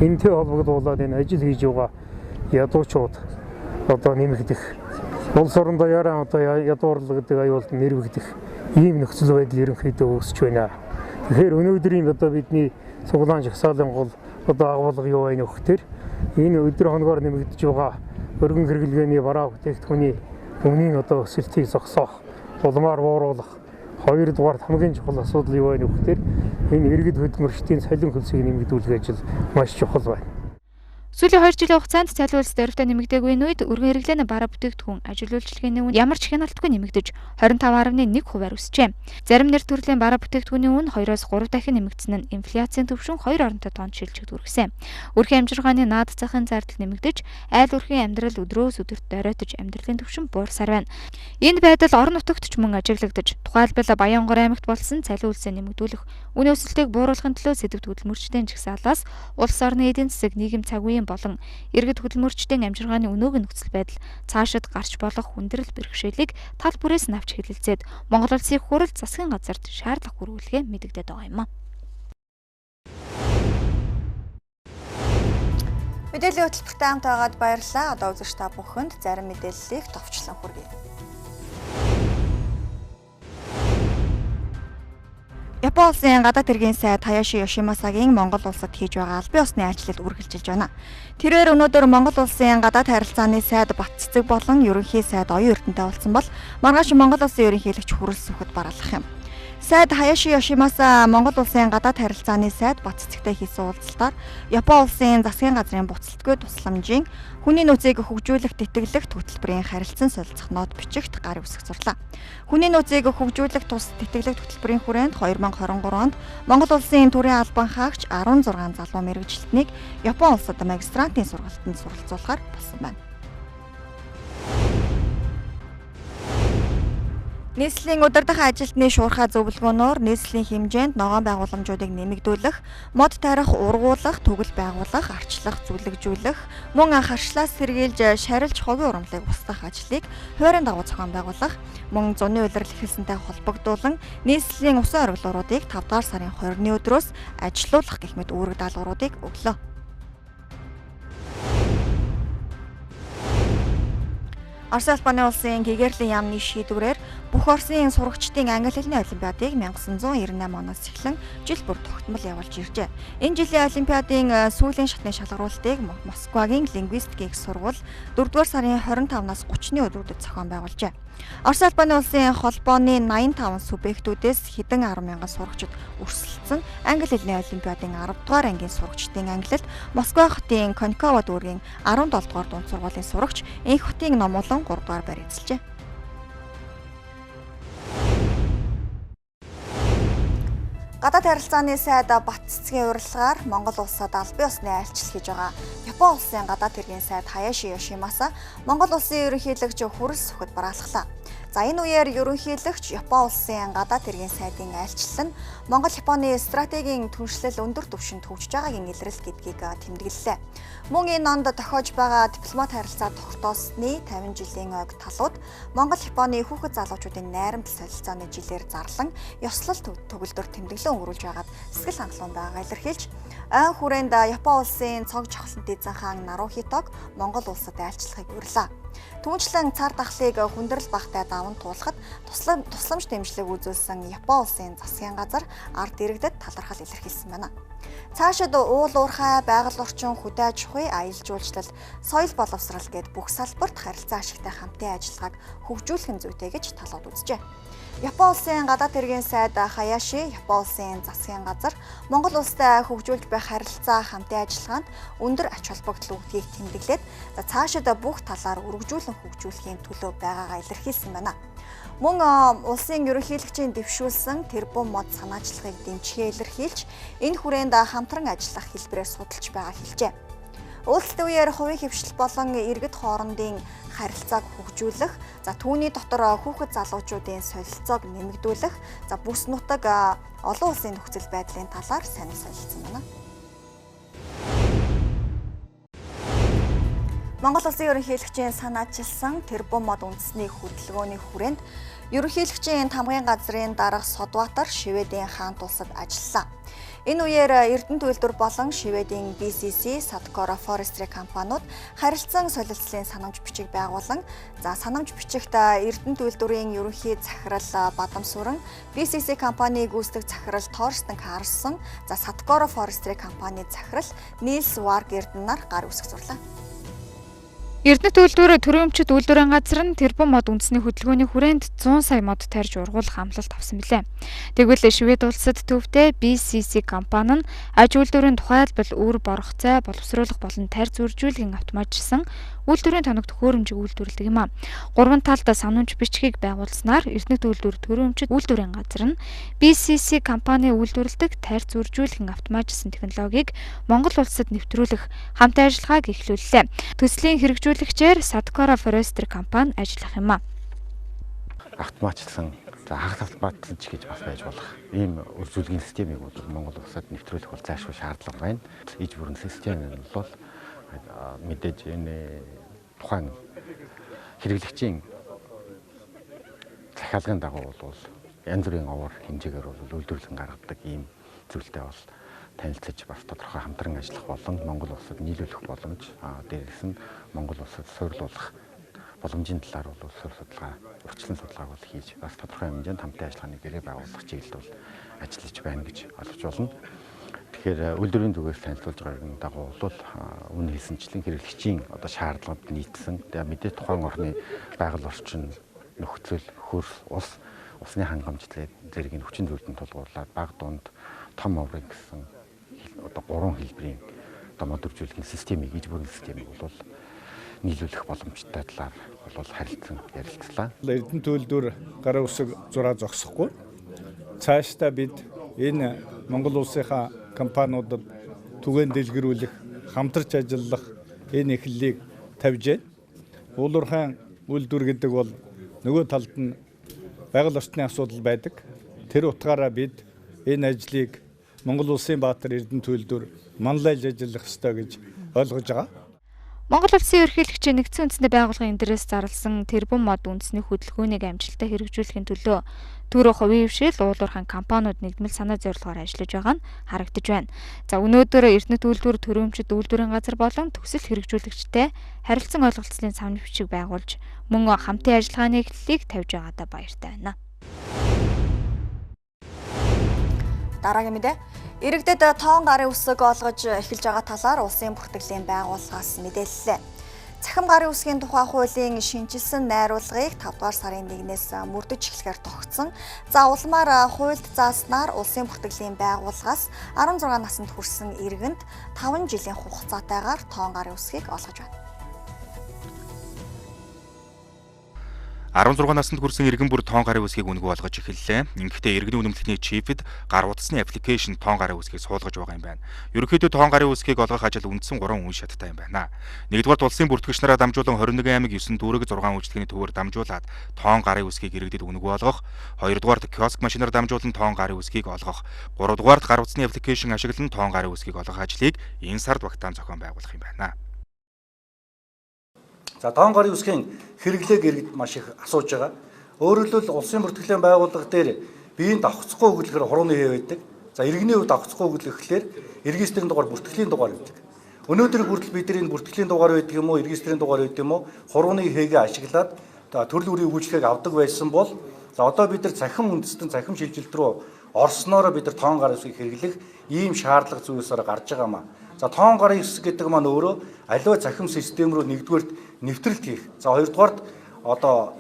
Энэтэй холбогдуулаад энэ ажил хийж байгаа ядуучууд одоо нэмэгдэх, улс орондоо яран одоо ядуурлаг гэдэг аюулд нэрвэгдэх ийм нөхцөл байдал ерөнхийдөө үүсэж байна. Тэгэхээр өнөөдрийн одоо бидний цуглаан жагсаалын гол одоо агуулга юу вэ нөхдөр энэ өдөр хоногоор нэмэгдэж байгаа өргөн хэрэглгээний бараа бүтээгдэхүүний үнийн одоо өсөлтийг зогсоох, улмаар бууруулах хоёрдугаар хамгийн чухал асуудал юу вэ нөхдөр энэ иргэд хөдөлмөрчдийн цалин хөлсийг нэмэгдүүлэх ажил маш чухал байна. Сүүлийн 2 жилийн хугацаанд цалин хөлс дөрөвтэй нэмэгдээгүй үед өргөн хэрэглээний бараа бүтээгдэхүүн ажил үйлчилгээний үн ямар ч хяналтгүй нэмэгдэж 25.1%-аар өсжээ. Зарим нэр төрлийн бараа бүтээгдэхүүний үн 2-оос 3 дахин нэмэгдсэн нь инфляцийн төвшин 2 оронтой тоонд шилжиж хүргэсэн. Өрхийн амжиргааны наад захын зардал нэмэгдэж, айл өрхийн амьдрал өдрөөс өдөрт доройтож амьдралын төвшин буурсаар байна. Энэ байдал орон нутагт ч мөн ажиглагдаж, тухайлбал Баянгор аймагт болсон цалин хөлсөө нэмэгдүүлэх, үнийн өсөлтийг бууруулахын төлөө сэдвт хөдөлмөрчдийн жагсаалаас улс орны эдийн засаг, нийгэм цагуйн болон иргэд хөдөлмөрчдийн амжиргааны өнөөгийн нөхцөл байдал цаашид гарч болох хүндрэл бэрхшээлийг тал бүрээс нь авч хэлэлцээд Монгол улсын хурал засгийн газарт шаардлага хүргүүлэхээ мэдэгдээд байгаа юм а. Мэдээллийн хөтөлбөртэй хамт байгаад баярлалаа. Одоо үзэгч та бүхэнд зарим мэдээллийг товчлон хүргэе. Япон улсын гадаад хэргийн сайд Хаяши Йошимасагийн Монгол улсад хийж байгаа албан ёсны айлчлалд үргэлжилж байна. Тэрээр өнөөдөр Монгол улсын гадаад харилцааны сайд Бат Цэцэг болон ерөнхий сайд Оюун Эрдэнэтэй уулзсан бол маргааш Монгол улсын ерөнхийлөгч Хүрэл Сүхэд барлах юм. Сайд Хаяши Йошимаса Монгол улсын гадаад харилцааны сайд бат цэцэгтэй хийсэн уулзалтаар Япон улсын засгийн газрын буцалтгүй тусламжийн хүний нөөцийг хөгжүүлэх тэтгэлэг хөтөлбөрийн харилцан солилцох нот бичигт гар үсэг сурлаа. Хүний нөөцийг хөгжүүлэх тус тэтгэлэг хөтөлбөрийн хүрээнд 2023 онд Монгол улсын төрийн албан хаагч 16 залуу мэргэжилтнийг Япон улсад магистрантын сургалтанд суралцуулахаар болсон байна. Нийслэлийн удирдах ажилтны шуурхай зөвлөгөөнөөр нийслэлийн хэмжээнд ногоон байгууламжуудыг нэмэгдүүлэх, мод тарих, ургуулах, төгөл байгуулах, арчлах, зүлэгжүүлэх, мөн харшлаас сэргийлж шарилж хогийн урамлыг устгах ажлыг хуурийн дагуу зохион байгуулах, мөн зуны улирал эхэлсэнтэй холбогдуулан нийслэлийн усан оргилууруудыг 5 дугаар сарын 20-ны өдрөөс ажилуулах гэх мэт үүрэг даалгавруудыг өглөө. Орос улбаны улсын гэгэрлийн яамны шийдвэрээр бүх Оросын сурагчдын англи хэлний олимпиадыг 1998 оноос эхлэн жил бүр тогтмол явуулж иржээ. Энэ жилийн олимпиадын сүүлийн шатны шалгаруултыг Москвагийн лингвистикийн их сургууль 4-р сарын 25-наас 30-ны өдрүүдэд зохион байгуулжээ. Орос улбаны улсын холбооны 85 субъектүүдээс хэдэн 10,000 сурагчид өрсөлдсөн англи хэлний олимпиадын 10-р ангийн сурагчдын ангилалд Москва хотын Коньково дүүргийн 17-р дунд сургуулийн сурагч Энх хотын Номолон 3-р байр эзэлжээ. Гадаад харилцааны сайд бат цэцгийн урилгаар Монгол улсад албан ёсны айлчлал хийж байгаа Япон улсын гадаад хэргийн сайд Хаяши Йошимаса Монгол улсын ерөнхийлөгч Хүрэл Сүхэд бараалхлаа. За энэ үеэр ерөнхийлөгч Япон улсын гадаад хэргийн сайдын айлчлал нь Монгол-Японы стратегийн түншлэл өндөр түвшинд хөгжиж байгаагийн илрэл гэдгийг тэмдэглэлээ. Мөн энэ онд тохиож байгаа дипломат харилцаа тогтоосны 50 жилийн ойг талууд Монгол-Японы хүүхэд залуучуудын найрамдал солилцооны жилээр зарлан ёслол төгөлдөр тэмдэглэн өнгөрүүлж байгаад сэтгэл хангалуун байгааг илэрхийлж айн хүрээнд Япон улсын цог жохлонт эзэн хаан Нарухитог Монгол улсад айлчлахыг урьлаа. Түүнчлэн цар тахлыг хүндрэл багтай даван туулахад тусламж дэмжлэг үзүүлсэн Япон улсын засгийн газар ард иргэдэд талархал илэрхийлсэн байна. Цаашид уул уурхай, байгаль орчин, хөдөө аж ахуй, аялал жуулчлал, соёл боловсрал гээд бүх салбарт харилцаа ашигтай хамтын ажиллагааг хөгжүүлэх зүйтэй гэж талууд үзжээ. Япон улсын гадаад хэргийн сайд Хаяши Япон улсын засгийн газар Монгол улстай хөгжүүлж байх харилцаа хамтын ажиллагаанд өндөр ач холбогдол өгдгийг тэмдэглээд цаашид бүх талаар үргэлжлүүлэн хөгжүүлэхийн төлөө байгаагаа илэрхийлсэн байна. Мөн улсын ерөнхийлөгчийн дэвшүүлсэн тэрбум мод санаачлагыг дэмжихээ илэрхийлж энэ хүрээнд хамтран ажиллах хэлбэрээр судалж байгаа хэлжээ. Уулзалт үеэр хувийн хөвшил болон иргэд хоорондын харилцааг хөгжүүлэх, түүний дотор хүүхэд залуучуудын солилцоог нэмэгдүүлэх, бүс нутаг олон улсын нөхцөл байдлын талаар санал солилцсон байна. Монгол улсын ерөнхийлөгчийн санаачилсан тэрбум мод үндэсний хөдөлгөөний хүрээнд ерөнхийлөгчийн тамгын газрын дарга Содбаатар Шведийн хаант улсад ажилласан. Энэ үеэр Эрдэнэт үйлдвэр болон Шведийн BCC, Sadcora Forestry компаниуд харилцан солилцлын санамж бичиг байгуулан, санамж бичигт Эрдэнэт үйлдвэрийн ерөнхий захирал Бадам Сүрэн, BCC компани гүйцэтгэх захирал Торстен Карлсон, Sadcora Forestry компани захирал Нильс Варг Эрдэнэ нар гар үсэг сурлаа. Эрдэнэт үйлдвэр төрөмчд үйлдвэрийн газар нь тэрбум мод үндэсний хөдөлгөөний хүрээнд 100 сая мод тарьж ургуулах амлалт авсан билээ. Тэгвэл Швед улсад төвтэй BCC компани нь аж үйлдвэрийн тухайлбал үр боргоцой боловсруулах болон тарьж үржүүлгийн автоматжсан үйлдвэрийн тоногт хөөрөмжийг үйлдвэрлэдэг юм а. Гурван талд санамж бичгийг байгуулснаар Эрдэнэт үйлдвэр төрөмчд үйлдвэрийн газар нь BCC компани үйлдвэрлэдэг тарьж үржүүлгийн автоматжсан технологиг Монгол улсад нэвтрүүлэх хамтын ажиллагааг эхлүүллээ. Төслийн хэрэгжүүлэгчээр Sadcora Forestry компани ажиллах юм а. Автоматжсан хагас автоматжсан ч гэж бас байж болох ийм үржүүлгийн системийг бол Монгол улсад нэвтрүүлэх бол заашгүй шаардлага байна. Иж бүрэн систем нь бол мэдээж энэ тухайн хэрэглэгчийн захиалгын дагуу бол янз бүрийн овор хэмжээгээр бол үйлдвэрлэн гаргадаг ийм зүйлтэй бол танилцаж бас тодорхой хамтран ажиллах болон Монгол улсад нийлүүлэх боломж дээрээс нь Монгол улсад суйрлуулах боломжийн талаар бол урьдчилан судалгааг бол хийж бас тодорхой хэмжээнд хамтын ажиллагааны гэрээ байгуулах чиглэлд бол ажиллаж байна гэж ойлгож байна. Тэгэхээр үйлдвэрийн зүгээс танилцуулж байгаагийн дагуу бол үнэ хэлсэнчлэн хэрэглэгчийн шаардлагад нийцсэн мэдээ тухайн орны байгаль орчин нөхцөл хөрс ус усны хангамжлал зэргийг хүчин зүйлд нь тулгуурлаад баг дунд том оврыг гэсэн одоо 3 хэлбэрийн одоо модульжуулалтын системийг ижбүрийн системийг бол нийлүүлэх боломжтой талаар бол харилцан ярилцлаа. Эрдэнэ төлөвлөлтөөр гарын үсэг зураа зогсохгүй. Цаашдаа бид энэ Монгол улсынхаа компаниудад түгээн дэлгэрүүлэх, хамтарч ажиллах энэ эхлэлийг тавьж байна. Уулуурхайн үйлдвэр гэдэг бол нөгөө талд нь байгаль орчны асуудал байдаг. Тэр утгаараа бид энэ ажлыг Монгол улсын баатар эрдэнэ төлөвлөлтөөр манлайлж ажиллах ёстой гэж ойлгож байгаа. Монгол улсын ерөнхийлөгчийн нэгдсэн үндэсний байгууллагын эндэрээс зарласан тэрбум мод үндэсний хөдөлгөөнийг амжилттай хэрэгжүүлэхийн төлөө түрүү хувийн хвшил уулуурхайн компаниуд нэгдмэл санаа зорилгоор ажиллаж байгаа нь харагдаж байна. За өнөөдөр эрдэнэт үйлдвэр төрөмчид үйлдвэрийн газар болон төсөл хэрэгжүүлэгчтэй харилцан ойлголцлын самны бичиг байгуулж мөн хамтын ажиллагааны эхлэлийг тавьж байгаадаа баяртай байна. Дараагийн мэдээ. Иргэдэд тоон гарын үсэг олгож эхэлж байгаа талаар улсын бүртгэлийн байгууллагаас мэдээллээ. Цахим гарын үсгийн тухай хуулийн шинжилсэн найруулгыг 5 дугаар сарын 1-ээс мөрдөж эхлэхээр тогтсон. За улмаар хуульд зааснаар улсын бүртгэлийн байгууллагаас 16 наснд хүрсэн иргэнд 5 жилийн хугацаатайгаар тоон гарын үсгийг олгож байна. 16 наснд хүрсэн иргэн бүр тоон гарын үсгийг үнэгүй болгож эхэллээ. Ингэхдээ иргэний үнэмлэхний чипэд гар утасны аппликейшн тоон гарын үсгийг суулгаж байгаа юм байна. Ерөнхийдөө тоон гарын үсгийг олгох ажил үндсэн 3 үн шаттай юм байна. Нэгдүгээр улсын бүртгэгч нараа дамжуулан 21 аймаг 9 дүүрэг 6 үйлчлэгийн төвөөр дамжуулаад тоон гарын үсгийг иргэдэд үнэгүй болгох, 2-дугаарт киоск машинаар дамжуулан тоон гарын үсгийг олгох, 3-дугаарт гар утасны аппликейшн ашиглан тоон гарын үсгийг олгох ажлыг энэ сард багтаан зохион байгуулах юм байна. За тоон гарын үсгийн хэрэглээг иргэд маш их асууж байгаа. Өөрөөр хэлбэл улсын бүртгэлийн байгууллага дээр биеийн давхцахгүй өгүүлэхээр хурууны хээ байдаг. За иргэний хувьд давхцахгүй өгүүлэх гэхлээр регистрийн дугаар бүртгэлийн дугаар гэдэг. Өнөөдөр хүртэл бид энэ бүртгэлийн дугаар байдаг юм уу, регистрийн дугаар байдаг юм уу, хурууны хээгээ ашиглаад төрөл бүрийн үйлчлэгийг авдаг байсан бол за одоо бид нар цахим үндэстэн цахим шилжилт рүү орсноороо бид нар тоон гарын үсгийг хэрэглэх ийм шаардлага зүйлсээр гарч байгаамаа. За тоон гарын үсэг гэдэг маань өөрөө аливаа цахим систем рүү нэгдүгээрт нэвтрэлт хийх. За хоёрдугаарт одоо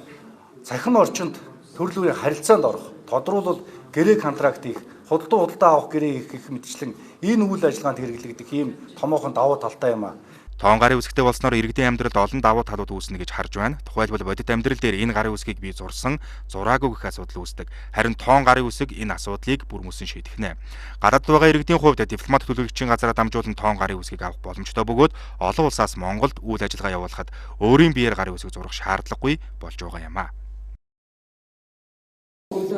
цахим орчинд төрөл бүрийн харилцаанд орох. Тодруулбал гэрээ контракт хийх, худалдаа авах гэрээ хийх гэх мэтчлэн энэ үйл ажиллагаанд хэрэглэгдэх ийм томоохон давуу талтай юм аа. Тоон гарын үсгтэй болсноор иргэдийн амьдралд олон давуу талууд үүснэ гэж харж байна. Тухайлбал бодит амьдрал дээр энэ гарын үсгийг бий зурсан, зураагүй гэх асуудал үүсдэг. Харин тоон гарын үсэг энэ асуудлыг бүр мөсөн шийдэх нэ. Гадаад байгаа иргэдийн хувьд дипломат төлөөлөгчийн газараа дамжуулан тоон гарын үсгийг авах боломжтой бөгөөд олон улсаас Монголд үйл ажиллагаа явуулахад өөрийн биеэр гарын үсэг зурах шаардлагагүй болж байгаа юм аа.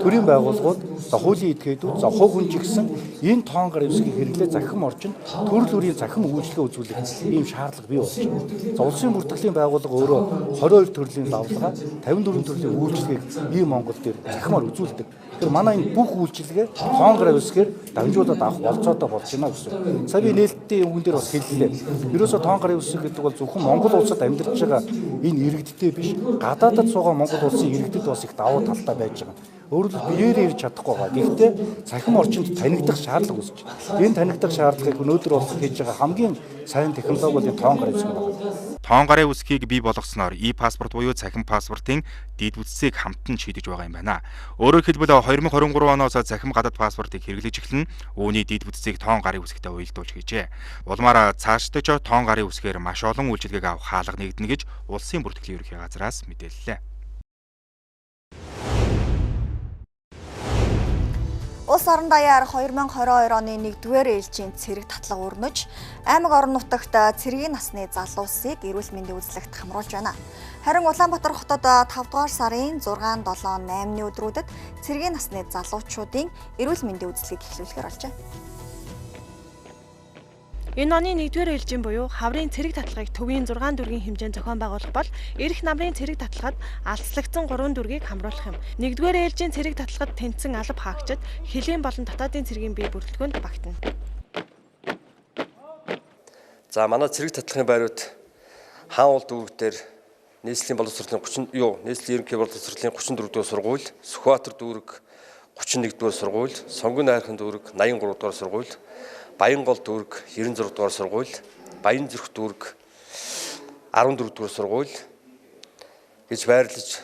Төрийн байгууллагууд хуулийн этгээдүүд хувь хүн ч гэсэн энэ тоон гарын үсгийг хэрэглээ захим орчинд төрөл бүрийн захим үйлчлэгээ үзүүлэх ийм шаардлага бий болж байна. За улсын бүртгэлийн байгууллага өөрөө 22 төрлийн лавлага 54 төрлийн үйлчлэгийг ийм Монгол дээр захимаар үзүүлдэг. Тэгэхээр манай энэ бүх үйлчлэгээ тоон гарын үсгээр дамжуулаад авах болцоотой болж байна гэсэн. Сая би нээлттэй үгэн дээр бас хэллээ. Ерөөсөө тоон гарын үсэг гэдэг бол зөвхөн Монгол улсад амьдарч байгаа энэ иргэдтэй биш, гадаадд суугаа Монгол улсын иргэдэд бас их давуу талтай байж байгаа. Өөрөлд биеэрээ ирж чадахгүй байгаа. Гэхдээ цахим орчинд танигдах шаардлага үүсэж байна. Энэ танигдах шаардлагыг өнөөдөр улс хийж байгаа хамгийн сайн технологи бол тоон гарын үсэг байна. Тоон гарын үсгийг бий болгосноор e-паспорт буюу цахим паспортын дэд бүтцийг хамтан шийдэж байгаа юм байна. Өөрөөр хэлбэл 2023 оноос цахим гадаад паспортыг хэрэглэж эхлэн үүний дэд бүтцийг тоон гарын үсэгтэй уялдуулж хийжээ. Улмаар цаашдаа ч тоон гарын үсгээр маш олон үйлчилгээг авах хаалга нэгдэнэ гэж улсын бүртгэлийн ерөнхий газраас мэдээллээ. Улс орон даяар 2022 оны 1-р ээлжийн цэрэг татлага өрнөж, аймаг орон нутагт цэргийн насны залуусыг эрүүл мэндийн үзлэгт хамруулж байна. Харин Улаанбаатар хотод 5 дугаар сарын 6, 7, 8-ны өдрүүдэд цэргийн насны залуучуудын эрүүл мэндийн үзлэгийг эхлүүлэхээр болжээ. Энэ оны 1-р ээлжийн буюу хаврын цэрэг татлагыг төвийн 6 дүргийн хэмжээнд зохион байгуулах бол эрх намрын цэрэг татлагад алдслагдсан 3 дүргийг хамруулах юм. 1-р ээлжийн цэрэг татлагад тэнцсэн алба хаагчид хэлийн болон татаадын цэргийн бие бүрэлдэхүүнд багтана. За манай цэрэг татлагын байрууд хаан улд дүүрэг дээр нийслэлийн боловсролын нийслэлийн ерөнхий боловсролын 34 дугаар сургууль, Сүхбаатар дүүрэг 31 дугаар сургууль, Сонгон найрхан дүүрэг 83 дугаар сургууль, Баянгол дүүрэг 96 дугаар сургууль, Баян зүрх дүүрэг 14 дугаар сургууль гэж байрлаж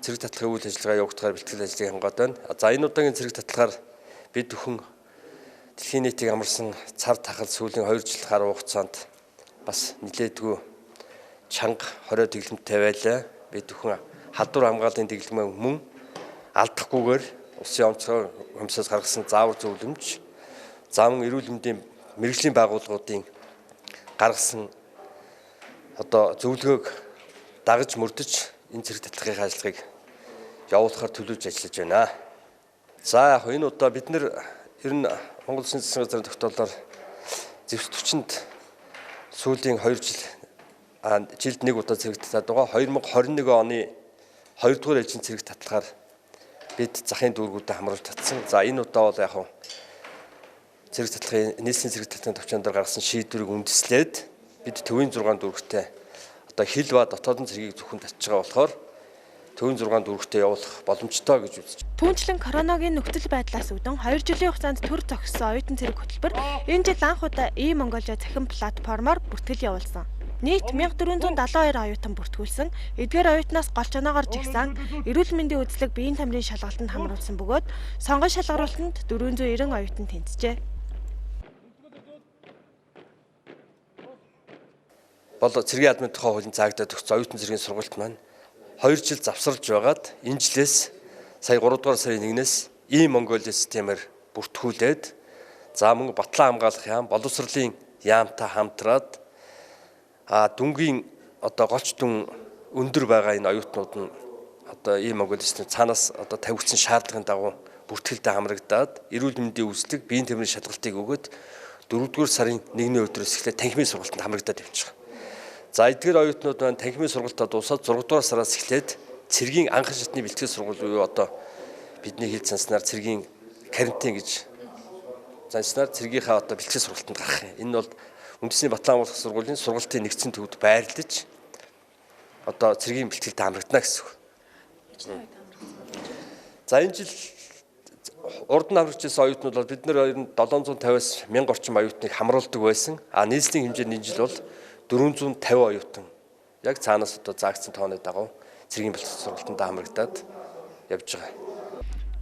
цэрэг татлагын үйл ажиллагаа явагдахаар бэлтгэл ажлыг хангаад байна. За энэ удаагийн цэрэг татлагаар бид бүхэн дэлхийн нийтийг амарсан цар тахал сүүлийн 2 жил гаруй хугацаанд бас нэлээдгүй чанга хорио дэглэмтэй байлаа. Бид бүхэн халдвар хамгааллын дэглэмээ мөн алдахгүйгээр улсын онцгой хөмсөөс гаргасан заавар зөвлөмж, зам эрүүл мэндийн мэрэгжлийн байгууллагуудын гаргасан зөвлөгөөг дагаж мөрдөж энэ цэрэг татлагын ажлыг явуулахаар төлөвлөж ажиллаж байна. За яг энэ удаа бид нэр ер нь Монгол Улсын засгийн газрын тогтоолоор зэвс түвшинд сүүлийн 2 жилд нэг удаа цэрэг татаад байгаа. 2021 оны 2 дугаар ээлжийн цэрэг татлагаар бид захын дүүргүүдэд хамруулж татсан. За энэ удаа бол яг цэрэг татлагын нийслэлийн цэрэг татлагын төвчөн дээр гаргасан шийдвэрийг үндэслээд бид төвийн 6 дүүрэгтэй хил ба дотоодын цэргийг зөвхөн татж байгаа болохоор төвийн 6 дүүрэгтэй явуулах боломжтой гэж үзэж. Түүнчлэн коронавигийн нөхцөл байдлаас үүдэн 2 жилийн хугацаанд төр зогссон оюутан цэрэг хөтөлбөр энэ жил анх удаа e-Mongolia цахим платформоор бүртгэл явуулсан. Нийт 1472 оюутан бүртгүүлсэн. Эдгээр оюутнаас гол чоноогоор жигсан эрүүл мэндийн үзлэг биеийн тамирын шалгалтанд хамруулсан бөгөөд сонгон шалгаруулалтанд 490 оюутан тэнцжээ. Цэргийн яадмын тухай хуулийн цаагдаад өгсөн оюутан цэргийн сургалт маань 2 жил завсарлж байгаад энэ жилээс сая 3 дугаар сарын 1-ээс e-Mongolia системээр бүртгүүлээд за мөн батлан хамгаалах яам, боловсролын яамтай хамтраад дүнгийн голч дүн өндөр байгаа энэ оюутнууд нь e-Mongolia систем цаанаас тавигдсан шаардлагын дагуу бүртгэлтэй хамрагдаад эрүүл мэндийн үзлэг, биеийн тамирын шалгалтыг өгөөд 4 дугаар сарын 1-ний өдрөөс эхлээд танхимын сургалтанд хамрагдаад явчихсан. За эдгээр оюутнууд маань танхимын сургалтад дуусаад 6 дугаар сараас эхлээд цэргийн анхан шатны бэлтгэл сургууль буюу бидний хэл занснаар цэргийн карантин гэж занснаар цэргийнхаа бэлтгэл сургалтанд гарах юм. Энэ бол үндэсний батлан хамгаалах сургуулийн сургалтын нэгдсэн төвд байрлаж цэргийн бэлтгэлд хамрагдана гэсэн үг. За энэ жил урд нь хамрагдсан оюутнууд бол бид нэр 750-аас 1000 орчим оюутныг хамруулдаг байсан. Нийслэлийн хэмжээнд энэ жил бол 450 оюутан яг цаанаас заагдсан тооны дагуу цэргийн бэлтгэл сургалтанд хамрагдаад явж байгаа.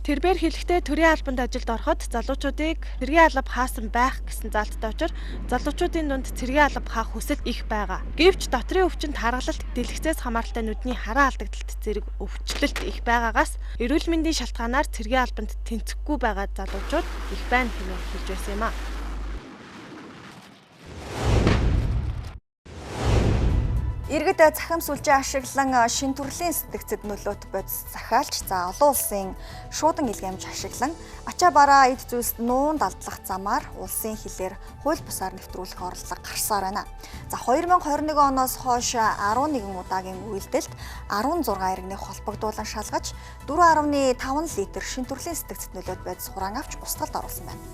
Тэрбээр хэлэхдээ төрийн албанд ажилд ороход залуучуудыг цэргийн алба хаасан байх гэсэн заалттай учраас залуучуудын дунд цэргийн алба хаах хүсэл их байгаа. Гэвч дотрийн өвчнөд харгалалт, дэлгэцээс хамааралтай нүдний хараа алдагдалт зэрэг өвчлөлт их байгаагаас эрүүл мэндийн шалтгаанаар цэргийн албанд тэнцэхгүй байгаа залуучууд их байна хэмээн хэлж байсан юм а. Иргэд цахим сүлжээ ашиглан шин төрлийн сэтгцэд нөлөөт бодис захиалж олон улсын шуудан илгээмж ашиглан ачаа бараа эд зүйлс нуун далдлах замаар улсын хилээр хууль бусаар нэвтрүүлэх орлого гарсаар байна. За 2021 оноос хойш 11 удаагийн үйлдэлд 16 иргэнийг холбогдуулан шалгаж 4.5 литр шин төрлийн сэтгцэд нөлөөт бодис хураан авч устгалд оруулсан байна.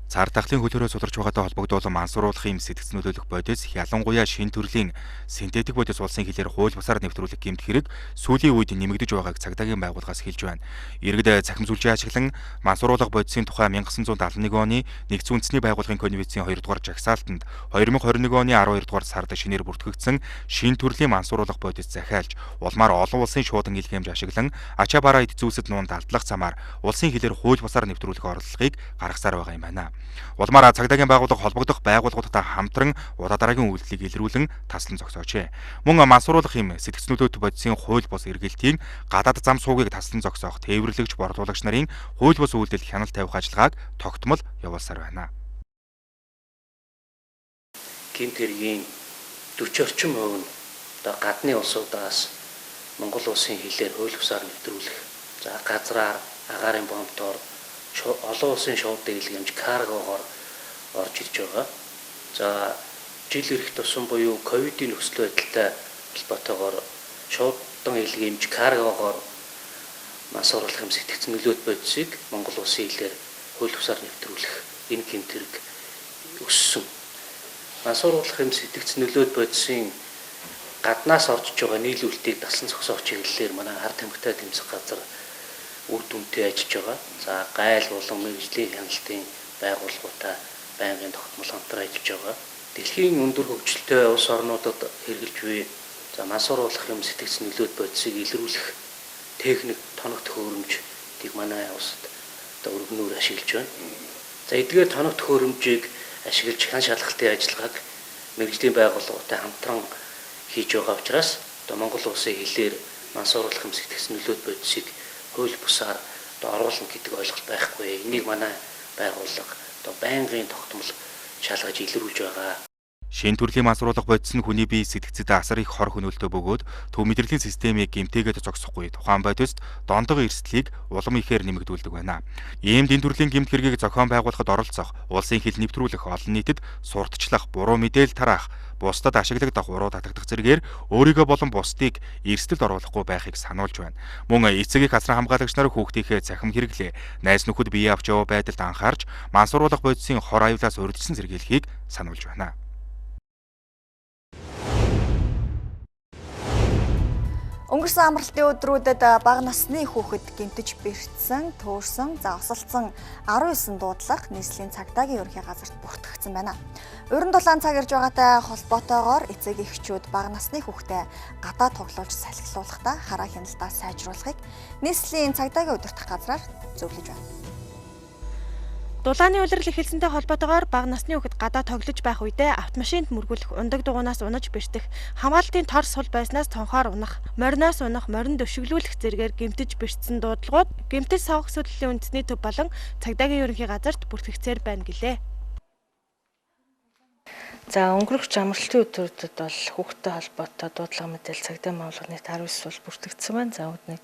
Цар тахлын хөлөөрөө сударч байгаатай холбогдуулан мансууруулах юм сэтгц нөлөөлөх бодис ялангуяа шин төрлийн синтетик бодис улсын хилээр хууль бусаар нэвтрүүлэх гэмт хэрэг сүүлийн үед нэмэгдэж байгааг цагдаагийн байгууллагаас хэлж байна. Иргэд цахим сүлжээ ашиглан мансууруулах бодисын тухай 1971 оны нэгдсэн үндэсний байгууллагын конвенцийн 2 дугаар жагсаалтанд 2021 оны 12 дугаар сард шинээр бүртгэгдсэн шин төрлийн мансууруулах бодис захиалж улмаар олон улсын шуудан илгээмж ашиглан ачаа бараа эд зүйлсэд нуун далдлах замаар улсын хилээр хууль бусаар нэвтрүүлэх орлогыг гаргасаар байгаа юм байна. Улмаар цагдаагийн байгууллага холбогдох байгууллагуудтай хамтран удаа дараагийн үйлдэлийг илрүүлэн таслан зогсоожээ. Мөн мансууруулах юм сэтгц нөлөөт бодисын хууль бус эргэлтийн гадаад зам суугийг таслан зогсоох тээвэрлэгч борлуулагч нарын хууль бус үйлдэл хяналт тавих ажиллагааг тогтмол явуулсаар байна. Гэмт хэргийн 40 орчим хувь нь гадны улсуудаас Монгол улсын хилээр хууль бусаар нэвтрүүлэх. За газраар агаарын бомбтоор олон улсын шууд илгээмж каргогоор орж ирж байгаа. За жил ирэх тусам буюу ковидын нөхцөл байдалтай холбоотойгоор шуудан илгээмж каргогоор мансууруулах юм сэтгц нөлөөт бодисыг Монгол улсын хилээр хууль бусаар нэвтрүүлэх энэ гэмт хэрэг өссөн. Мансууруулах юм сэтгц нөлөөт бодисын гаднаас орж байгаа нийлүүлэлтийг таслан зогсоох чиглэлээр манай ард тамхитай тэмцэх газар үр дүнтэй ажиллаж байгаа. За гайл болон мэргэжлийн хяналтын байгууллагуудаа байнгын тогтмол хамтран ажиллаж байгаа. Дэлхийн өндөр хөгжилтэй улс орнуудад хэрэгжилж буй За мансууруулах юм сэтгц нөлөөт бодисыг илрүүлэх техник тоног төхөөрөмжийг манай улсад одоо өргөнөөр ашиглаж байна. За эдгээр тоног төхөөрөмжийг ашиглаж хан шалгалтын ажиллагааг мэрэгжлийн байгууллагуудтай хамтран хийж байгаа учраас одоо Монгол улсын хэлээр мансууруулах юм сэтгц нөлөөт бодисыг хууль бусаар одоо оруулна гэдэг ойлголт байхгүй. Энийг манай байгууллага одоо байнгын тогтмол шалгаж илрүүлж байгаа. Шинэ төрлийн мансууруулах бодис нь хүний бие сэтгцэд асар их хор хөнөөлтөө бөгөөд төв мэдрэлийн системийг гэмтээгээд зогсохгүй тухайн бодист дондого эрсдлийг улам ихээр нэмэгдүүлдэг байна. Иймд энэ төрлийн гэмт хэргийг зохион байгуулахад оролцох, улсын хил нэвтрүүлэх, олон нийтэд сурталчлах, буруу мэдээлэл тараах, бусдад ашиглагдах, уруу татагдах зэргээр өөрийгөө болон бусдыг эрсдэлд оруулахгүй байхыг сануулж байна. Мөн эцэг их асран хамгаалагч нар хүүхдийнхээ цахим хэрэглээ, найз нөхөд бие авч яваа байдалд анхаарч мансууруулах бодисын хор аюулаас урьдчилан сэргийлэхийг сануулж байна. Өнгөрсөн амралтын өдрүүдэд бага насны хүүхэд гэмтэж бэртсэн, төөрсөн, осолцсон 19 дуудлага нийслэлийн цагдаагийн ерөнхий газарт бүртгэгдсэн байна. Уран дулаан цаг ирж байгаатай холбоотойгоор эцэг эхчүүд бага насны хүүхдээ гадаа тоглуулж салхилуулахдаа хараа хяналтаа сайжруулахыг нийслэлийн цагдаагийн удирдах газраар зөвлөж байна. Дулааны улирал эхэлсэнтэй холбоотойгоор бага насны хүүхэд гадаа тоглож байх үедээ автомашинд мөргүүлэх, ундаг дугуйнаас унаж бэртэх, хамгаалалтын тор сул байснаас цонхоор унах, мориноос унах, морин дөшөглүүлэх зэргээр гэмтэж бэртсэн дуудлагууд гэмтэл савх судлалын үндэсний төв болон цагдаагийн ерөнхий газарт бүртгэгдсээр байна гэлээ. За өнгөрөх амралтын өдрүүдэд бол хүүхдтэй холбоотой дуудлага мэдээлэл цагдаа байгууллагын нийт 19 бол бүртгэгдсэн байна. За үүнийг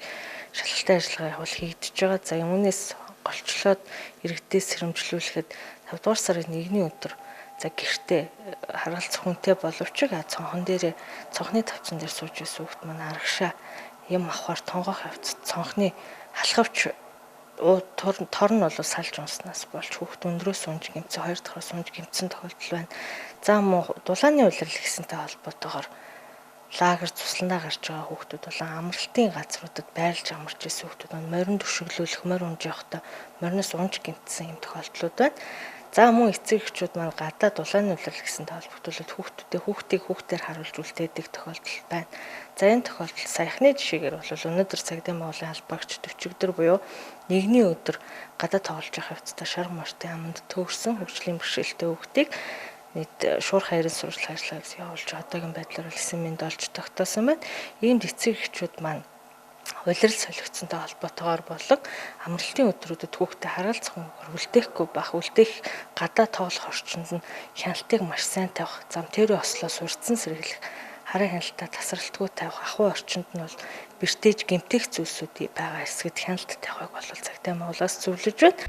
шалгалтын ажиллагаа явуул хийгдэж байгаа. За үүнээс голчлоод иргэдээс сэрэмжлүүлэхэд 5 дугаар сарын 1-ний өдөр за гэртээ харгалзах хүнтэй боловч цонхон дээр цонхны тавцан дээр сууж байсан хүүхд маань арагшаа юм авахар тонгоох явц цонхны халахвч тор нь бол салж унснаас болж хүүхд өндрөөс унж гэмцээ 2 дахь унж гэмцсэн тохиолдол байна. За мөн дулааны улирал гэсэнтэй холбоотойгоор лагер цусландаа гарч байгаа хүүхдүүд болон амралтын газруудад байрлаж амарч ирсэн хүүхдүүд маань морин дөшөглүүлэх, морин унж явахдаа мориноос унж гэмтсэн юм тохиолдлууд байна. За мөн эцэг эхчүүд маань гадаа дулааны улирал гэсэнтэй холбогдуулаад хүүхдээр харуулж үлдээдэг тохиолдол байна. За энэ тохиолдол саяхны жишээгээр бол өнөөдөр цагдаа байгууллагын албаагч төвчгдөр буюу 1-ний өдөр гадаа тоглож байх явцдаа шар мартын аманд төөрсөн хөгжлийн бэрхшээлтэй хүүхдийг нийт шуурх хайрын сурвалж ажиллагааг явуулж одоогийн байдлаар 9 минут олж тогтоосон байна. Иймд эцэг эхчүүд маань улирал солигдсонтой холбоотойгоор болон амралтын өдрүүдэд хүүхдэд харгалзах үлдээхгүй байх, үлдээх гадаа тоглох орчинд нь хяналтыг маш сайн тавих, зам тэрэ ослоос урьдсан сэргийлэх, хараа хяналтаа тасралтгүй тавих, ахуй орчинд нь бол бэртээж гэмтэх зүйлсүүд байгаа эсгэд хяналт тавихыг бол цагдаа байгууллагаас зөвлөж байна.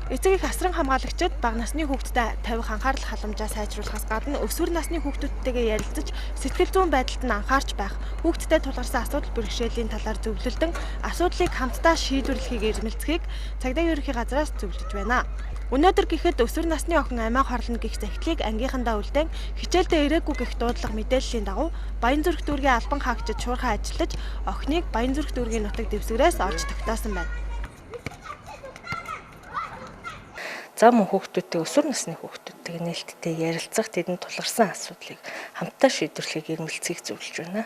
Эцэг их асран хамгаалагчид бага насны хүүхдэд тавих анхаарал халамжаа сайжруулахаас гадна өсвөр насны хүүхдүүдтэйгээ ярилцаж сэтгэл зүйн байдалд нь анхаарч байх, хүүхдэд тулгарсан асуудал бэрхшээлийн талаар зөвлөлдөн асуудлыг хамтдаа шийдвэрлэхийг эрмэлзэхийг цагдаагийн ерөнхий газраас зөвлөж байна. Өнөөдөр гэхэд өсвөр насны охин амиа хорлно гэх захидлыг ангийнхандаа үлдээн хичээлдээ ирээгүй гэх дуудлага мэдээллийн дагуу Баянзүрх дүүргийн албан хаагчид шуурхай ажиллаж охиныг Баянзүрх дүүргийн нутаг дэвсгэрээс олж тогтоосон байна. За мөн хүүхдүүдтэй өсвөр насны хүүхдүүдтэй нээлттэй ярилцах, тэдэнд тулгарсан асуудлыг хамтдаа шийдвэрлэхийг эрмэлзэхийг зөвлөж байна.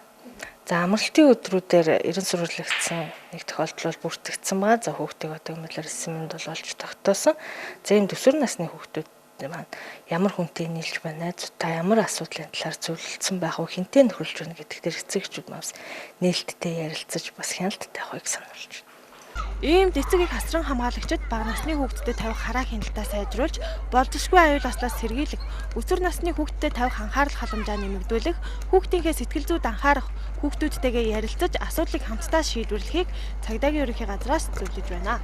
За амралтын өдрүүдээр ерөн сурвалжлагдсан нэг тохиолдол бүртгэгдсэн ба за хүүхдийг одоогийн байдлаар 9 минут бол олж тогтоосон. За энэ өсвөр насны хүүхдүүд маань ямар хүнтэй нийлж байна, найзуудтай ямар асуудлын талаар зөвлөлдсөн байх вэ, хинтээ нөхөрлж байна гэдэг дээр эцэг эхчүүд маань нээлттэй ярилцаж бас хяналт тавихыг сануулж байна. Иймд эцэг их асран хамгаалагчид бага насны хүүхдэд тавих хараа хяналтаа сайжруулж, болзошгүй аюул ослоос сэргийлэх, өсвөр насны хүүхдэд тавих анхаарал халамжаа нэмэгдүүлэх, хүүхдийнхээ сэтгэл зүйд анхаарах, хүүхдүүдтэйгээ ярилцаж асуудлыг хамтдаа шийдвэрлэхийг цагдаагийн ерөнхий газраас зөвлөж байна.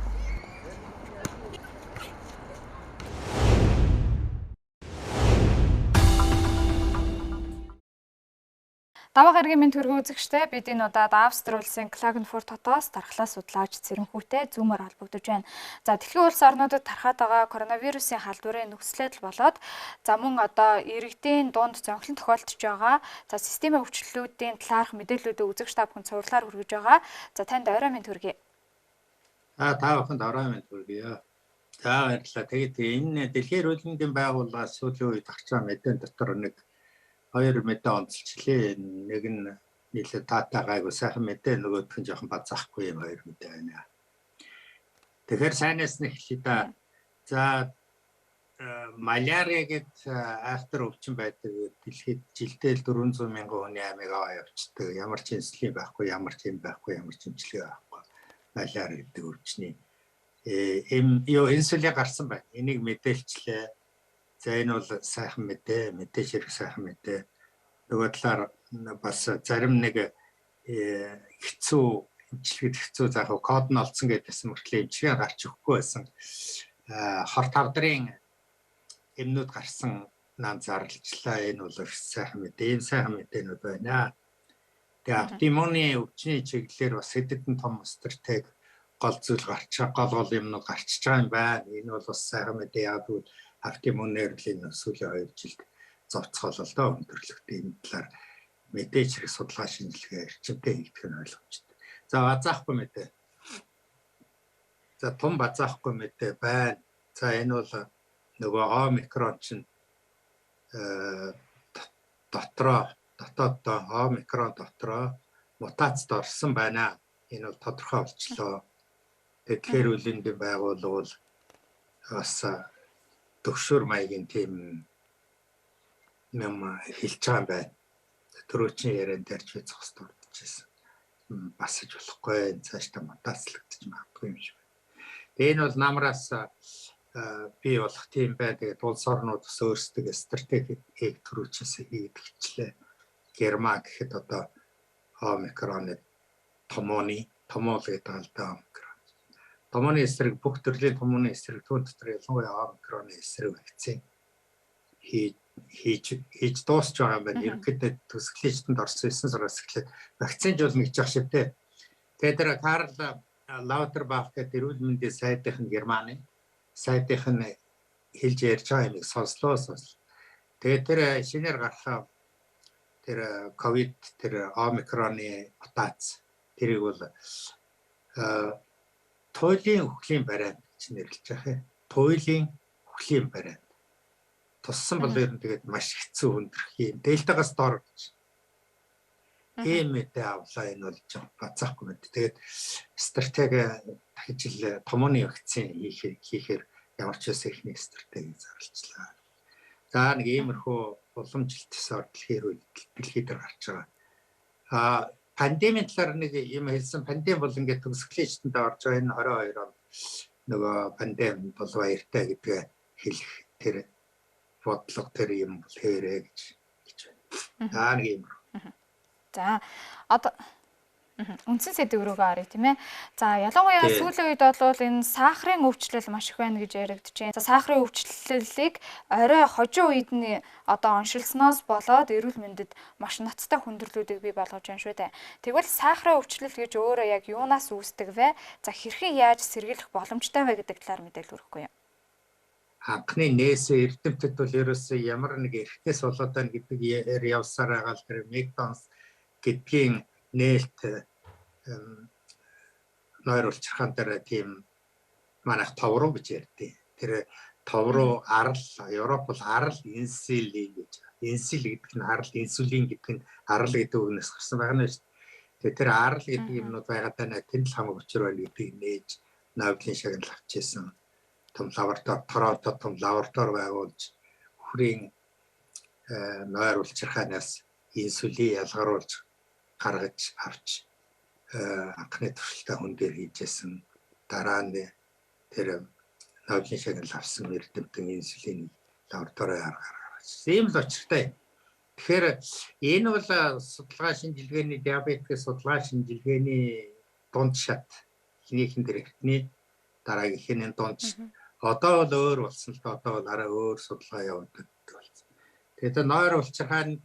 Даваа гарагийн мэнд төргөө үзэгчтэй бид энэ удаад Австри улсын Klagenfurt хотоос дархлаа судлаач Цэрэнхүүтэй зүүмээр холбогдож байна. За дэлхийн улс орнуудад тархаад байгаа коронавирусын халдварын нөхцөлөд болоод за мөн одоо иргэдийн дунд зөнхлөн тохиолдож байгаа. За системийн өвчлөлүүдийн талаарх мэдээллүүдээ үзэгч та бүхэн цувралаар хүргэж байгаа. За танд орой минь төргий. Та бүхэнд орой минь төргий. За баярлалаа. Тэгээд энэ дэлхийн эрүүл мэндийн байгууллагаас сүүлийн үед гарч байгаа мэдэн дотор нэг 2 мэдээ онцлчлээ. Нэг нь нийлээ таатай гайгүй сайхан мэдээ нөгөөх нь жоохон базаахгүй юм хоёр мэдээ байна. Тэгэхээр сайнаас нь эхлэе да. За малярия гэд айхтар өвчин байдаг. Дэлхийд жилдээ 400 мянган хүний амийг аваа явцдаг. Ямар ч инсулин байхгүй, ямар ч юм байхгүй, ямар ч эмчилгээ байхгүй. Малярия гэдэг өвчний инсулин гарсан байна. Энийг мэдээлчлээ. За энэ бол сайхан мэдээ, мэдээж хэрэг сайхан мэдээ. Нөгөө талаар бас зарим нэг хэцүү эмчилгэд хэцүү заах код нь олцсон гэдээсэн мөртлөө эмчилгээ гарч өгөхгүй байсан. Хорт хавдрын эмнүүд гарсан наан зарлжлаа. Энэ бол сайхан мэдээ. Энэ сайхан мэдээнүүд байна. Тэгээ автоиммуны өвчний чиглэлээр бас хэдэн том стратеги гол зүйл гол юмнууд гарчиж байгаа юм байна. Энэ бол бас сайхан мэдээ. Яг бол автоиммунерлийн сүүлийн 2 жилд зовцоолол доо өндөрлөгтэй энэ талаар мэдээж хэрэг судалгаа шинжилгээ эрчимтэй хийгдэх нь ойлгомжтой. За базаахгүй мэдээ. За том базаахгүй мэдээ байна. За энэ бол нөгөө омикрон чинь дотоод омикрон дотроо мутацид орсон байна. Энэ бол тодорхой болчлоо. Тэгэхээр үлэндийн байгууллага бол бас төгшөр маягийн тийм юм хэлж байгаа юм байна. Төрөөчийн яриан дээрч би зогс дурдчихсан. Басж болохгүй, цаашдаа мутацлагдчих магадгүй юм шиг байна. Энэ бол намраас бий болох тийм бай. Тэгээд улс орнууд ус өөрсдөө стратеги төрөөчөөс хийгдчихлээ. Герман гэхэд одоо омикроны томол гэдэг алдаа омикрон. Томооны эсрэг бүх төрлийн томооны эсрэг түүн дотор ялангуяа омикроны эсрэг вакцин хийж дуусч байгаа юм байна. Ерөнхийдөө төсөглөлтөнд орсон 9 сараас эхлээд вакцинжуулна гэж байгаа шивтэй. Тэгээд тэр Карл Лаутербах гэдэг эрүүл мэндийн сайдын Германы сайдын хэлж ярьж байгаа юмыг сонслоо. Тэгээд тэр шинээр гарах тэр ковид тэр омикроны мутац тэрийг бол туйлын үхлийн бариад гэж нэрлэж байгаа. Туйлын үхлийн бариад. Туссан бол ер нь тэгээд маш хэцүү хүндрэх юм. Дельтагаас дор гэж. Ийм мэдээ авлаа энэ бол жоо бацаахгүй мэд. Тэгээд стратеги дахиж томооны вакцин хийхээр ямар ч үс ихний стратеги зарлцлаа. За нэг иймэрхүү уламжлалт ордлын дэлхийд гарч байгаа. Пандемийн талаар нэг юм хэлсэн. Пандеми бол ингээд төгсгөлжтэнд орж байгаа энэ 22 он нөгөө пандеми бол баяртай гэдгээ хэлэх тэр бодлого тэр юм бол хэвээрээ гэж байна. Нэг юм. За одоо үндсэн сэдв рүү гарыг тийм ээ. За ялангуяа сүүлийн үед бол энэ сахарын өвчлөл маш их байна гэж яригдж байна. За сахарын өвчлөлийг орой хожим үед нь одоо оншилсноос болоод эрүүл мэндэд маш ноцтой хүндрэлүүдийг бий болгож байна шүү дээ. Тэгвэл сахарын өвчлөл гэж өөрөө яг юунаас үүсдэг вэ? За хэрхэн яаж сэргийлэх боломжтой вэ гэдэг талаар мэдээлэл өгөхгүй юу? Анхны нээсээ эрдэмтэд бол ерөөсөө ямар нэг эрхтээс болоод байна гэдэг явсаар байгаа л тэр Мегдонс гэдгийн нээлт нойр улчирхаан дээр тийм манайх товруу гэж ярьдیں۔ Тэр товруу арал Европ бол арал инсулин гэж. Инсулин гэдэг нь арал, инсулин гэдэг нь арал гэдэг үгнээс гарсан байгаа нь шүү дээ. Тэр арал гэдэг юмнууд байгаад байна. Тэнд л хамаг учир байна гэдгийг нээж Нобелийн шагнал авчихсан. Том лаборатори, Торонто том лаборатори байгуулж хүрийн нойр улчирхаанаас инсулин ялгаруулж гаргаж авч анхны туршилтаа хүн дээр хийжсэн. Дараа нь тэр Нобелийн шагнал авсан эрдэмтэн инсулины лаборатори гаргаж. Ийм л очиртай. Тэгэхээр энэ бол судалгаа шинжилгээний диабетийн судалгаа шинжилгээний дунд шат хинийхэн дээр эртний дараагийнхын дунд одоо бол өөр болсон л да. Одоо бол арай өөр судалгаа явуулдаг болсон. Тэгээд нойр улчирхаан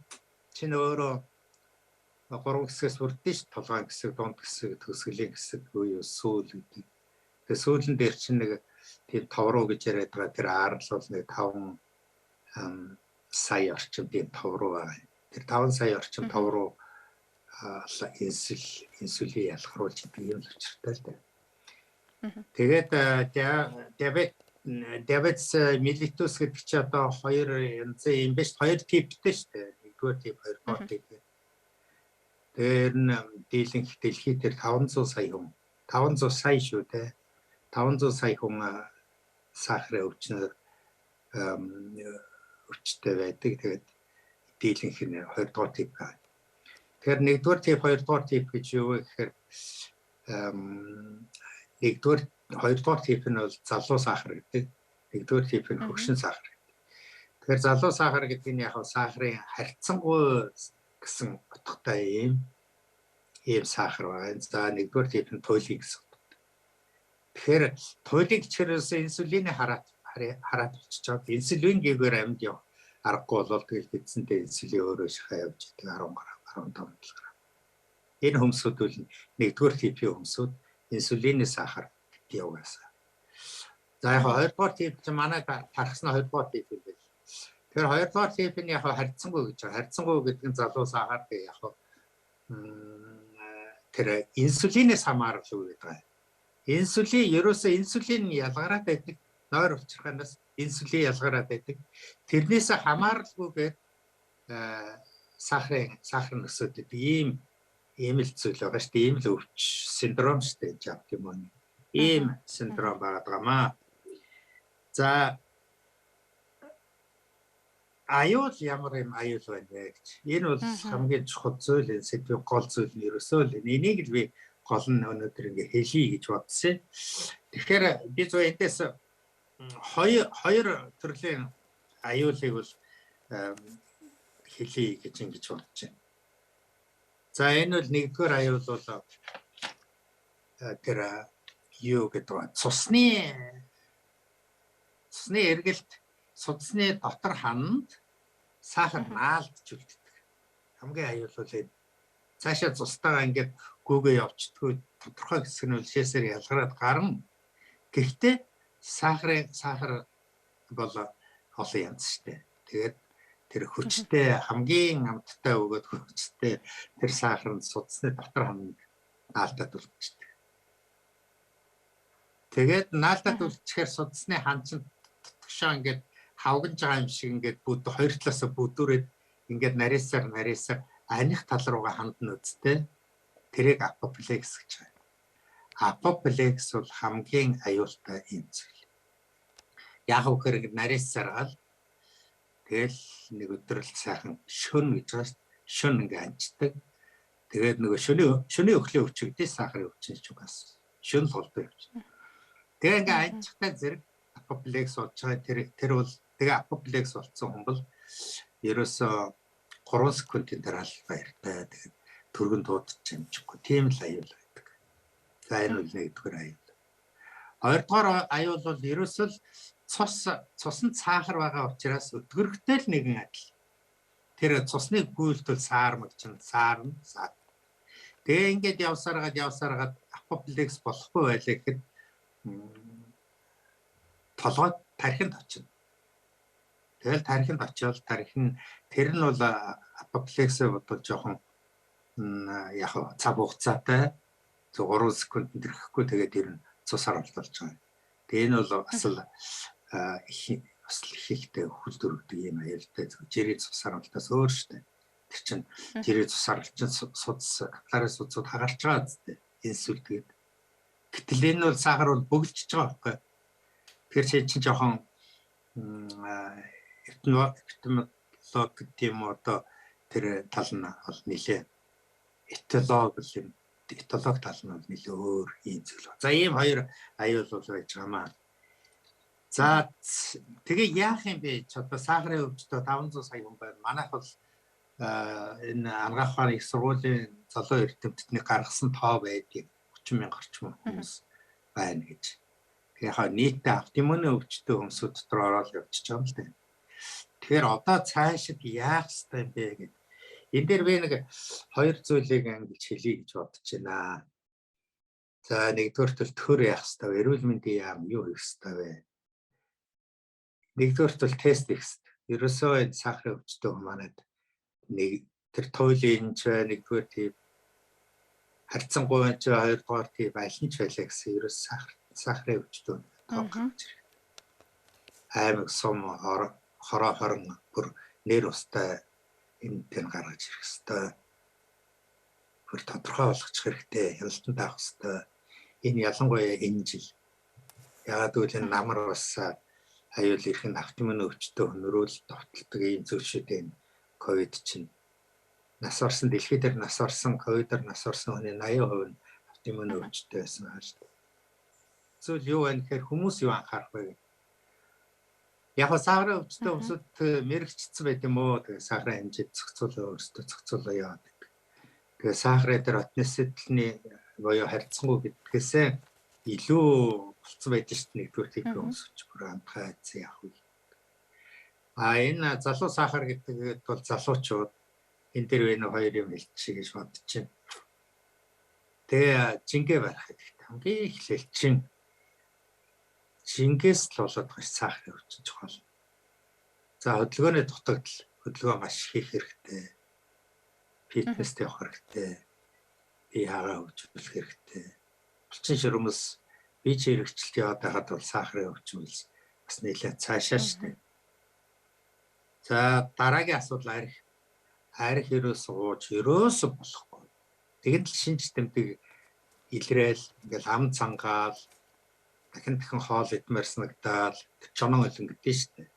чинь өөрөө 3 хэсгээс бүрдэн ш толгойн хэсэг, дунд хэсэг, төсгөлийн хэсэг буюу сүүл гэдэг. Тэгээд сүүлэн дээр чинь нэг тийм товруу гэж яриад байгаа тэр арал бол нэг 5 сая орчим тийм товруу байна. Тэр 5 сая орчим товруу инсулин ялгаруулж идэг юм л учиртай л дээ. Тэгээд диабетс меллитус гэдэг чи одоо 2 янзын юм биш 2 типтэй шүү дээ. Нэгдүгээр тип, хоёрдугаар тип. Тэр нь дийлэнх дэлхийд тэр 500 сая хүн 500 сая шүү дээ. 500 сая хүн сахарын өвчтэй байдаг. Тэгээд дийлэнх нь 2 дугаар тип. Тэгэхээр 1 дугаар тип, 2 дугаар тип гэж юу вэ гэхээр 1 дугаар 2 дугаар тип нь бол залуу сахар гэдэг. 1 дугаар тип нь хөгшин сахар гэдэг. Тэгэхээр залуу сахар гэдэг нь яг сахарын харьцангуй гэсэн утгатай ийм сахар байна. За 1 дугаар тип нь туйлын гэсэн утгатай. Тэгэхээр туйлыг чирээс инсулиний хараат болчихж байгаа. Инсулин гээгээр амьд яв аргагүй болол тэгэл бидсэнтэй инсулин өөрөө шахаа явж байгаа 10 г 15 г. Энэ хөмсүүд бол 1 дугаар типийн хөмсүүд инсулиний сахар яваасаа. За яг 2 дугаар тип чинь манай тархсны 2 дугаар тип юм байна. Тэгэхээр 2 дугаар тип нь яг харьцангуй гэж байгаа. Харьцангуй гэдэг нь залуу сахар гэх яг тэр инсулинээс хамаарал үү гэдэг байгаа. Инсулин ерөөсөө инсулин ялгараад байдаг. Нойр учраханаас инсулин ялгараад байдаг. Тэрнээс хамааралгүйгээр сахар өсөдөг ийм л зүйл байгаа шүү дээ. Ийм л өвч синдром шүү дээ. Жав тийм үү. Ийм синдром байгаа. За аюул ямар юм аюул байна вэ гэж. Энэ бол хамгийн чухал зүйл, энэ сэдвийн гол зүйл нь ерөөсөө л энийг л би гол нь өнөөдөр ингээ хэлье гэж бодсон. Тэгэхээр би зөв эндээс хоёр төрлийн аюулыг бол хэлье гэж ингэж бодож байна. За энэ бол нэгдүгээр аюул бол тэр юу гэдэг вэ? Цусны эргэлт судасны дотор хананд сахар наалдж үлддэг. Хамгийн аюул бол энэ. Цаашаа цустайгаа ингээд гүүгээ явчихдгүй тодорхой хэсэг нь үлшээсээр ялгараад гарна. Гэхдээ сахар бол олон янз штэ. Тэгээд тэр хүчтэй хамгийн амттай өгөөд хүчтэй тэр сахар нь судасны дотор хананд наалдаад үлдчихдэг. Тэгээд наалдаад үлдчихээр судасны хан чинь тотгошоо ингээд хавгаж байгаа юм шиг ингээд хоёр талаасаа бүдүүрээд ингээд нарийсаар аних тал руугаа хандна үсттэй. Тэрийг апоплекс гэж байна. Апоплекс бол хамгийн аюултай юм зүйл. Яг үхээр нарийсаар гал тэгэл нэг өдрөл сайхан шөн гэж байна. Шөн ингээд анчдаг. Тэгээд нөгөө шөний өхлийн өвчгдээ сахарын өвчин ч угаас шөн толтой өвчин. Тэгээ ингээд анчтай зэрэг апоплекс болж байгаа. Тэр бол тэгээ апоплекс болсон хүн бол ерөөсөө 3 секундын дараа л баяртай. Тэгээд түргэн дуудаж амжихгүй. Тийм л аюул байдаг. За энэ бол нэгдүгээр аюул. Хоёрдугаар аюул бол ерөөсөө цуснд сахар байгаа учраас өдгөрөхтэй л нэгэн адил. Тэр цусны гүйлтэл саарна. Тэгээ ингээд явсараад апоплекс болохгүй байлаа гэхэд толгой тархинд очино. Тэгэл тархинд очиод тэр нь бол апоплексээ бодвол жоохон яг цаг хугацаатай 3 секунд ирэхгүй тэгээд тэр нь цусаар олдолж байгаа. Тэгээ энэ бол ихтэй хүлдөрөгдөг юм аюултай. Жирийн цусаар олдоос өөр штэ. Тэр чинь жирийн цусаар олчин капилларын судсууд хагарч байгаа зү. Инсулт гэдэг. Гэтэл энэ бол сахар бол бөглөж байгаа байхгүй. Тэр чинь жоохон этнолог гэдэг юм одоо тэр тал нь бол нэлээ этнолог тал нь бол нэлээ өөр юм зүйл. За ийм хоёр аюул бол байж байгаамаа. За тэгээ яах юм бэ? Одоо сахарын өвчтөд 500 сая хүн байна. Манайх бол энэ ангаах ухааны их сургуулийн залуу эрдэмтдний гаргасан тоо байдаг. 30,000 орчим хүмүүс байна гэж. Яг нийтдээ автоиммуны өвчтөд хүмүүсүүд дотор ороод явчихж байгаа юм л дээ. Тэгэхээр одоо цаашид яах ёстой юм бэ гэдэг. Энэ дээр би нэг хоёр зүйлийг ангилж хэлье гэж бодож байна. За нэгдүгээр төр яах ёстой вэ? Эрүүл мэндийн яам юу хийх ёстой вэ? Нэгдүгээр тест хийх ёстой. Ерөөсөө энэ сахарын өвчтөд манайд нэг тэр туйлын нэгдүгээр тип харьцангуй хоёрдугаар тип аль нь ч байлаа гэсэн ерөөс сахарын өвчтөд тоогч. Аймаг сум хороо хорон бүр нэр устай энэ тэн гаргаж ирэх ёстой. бүр тодорхой болгочих хэрэгтэй. Хяналтанд авах хэрэгтэй. Энэ ялангуяа энэ жил. Яагаад гэвэл энэ намар бас аюул ирэх автомын өвчтөй хөнөрөөл товтолдог ийм зүйлшүүдээ ковид чинь нас орсон дэлхийд дээр нас орсон ковидор нас орсон хүний 80% нь автомын өвчтөй байсан хааш. Зүйл юу вэ гэхээр хүмүүс юу анхаарах вэ? Яг сахарын өвчтөй хүмүүсд мэрэгчсэн байт юм уу? Тэгээ сахарын хэмжээ зохицуулаа өөрсдөө зохицуулаа яваад. Тэгээ сахарын дээр отны сэтлний боёо харьцангуй гэдгээсээ илүү болцсон байдаг шүү дээ. Нэгдүгээр тийм өмсөж бүр амтгай зэ явах үе. Энэ залуу сахар гэдэг бол залуучууд энэ дэр вэ хоёр юм хэлчих гэж бодож байна. Тэгээ жингээ барих хэрэгтэй. Хамгийн их хэлчин жингээс л болоод гаш сахар өвчин чухал. За хөдөлгөөний дутагдал, хөдөлгөөн маш их хэрэгтэй. Фитнест явах хэрэгтэй. Бие хаагаа хөгжүүлэх хэрэгтэй. Булчин ширмэс бие хэрэгжилт яваад байхад бол сахарын өвчин үйлс бас нэлээд цаашаа штэ. За дараагийн асуудал арх ерөөс сууж ерөөсө болохгүй. Тэгэд л шинж тэмдэг илрээл ингээл ам цангаал дахин хоол идмээр санагдаад чонон өлөн гэдэг штэ.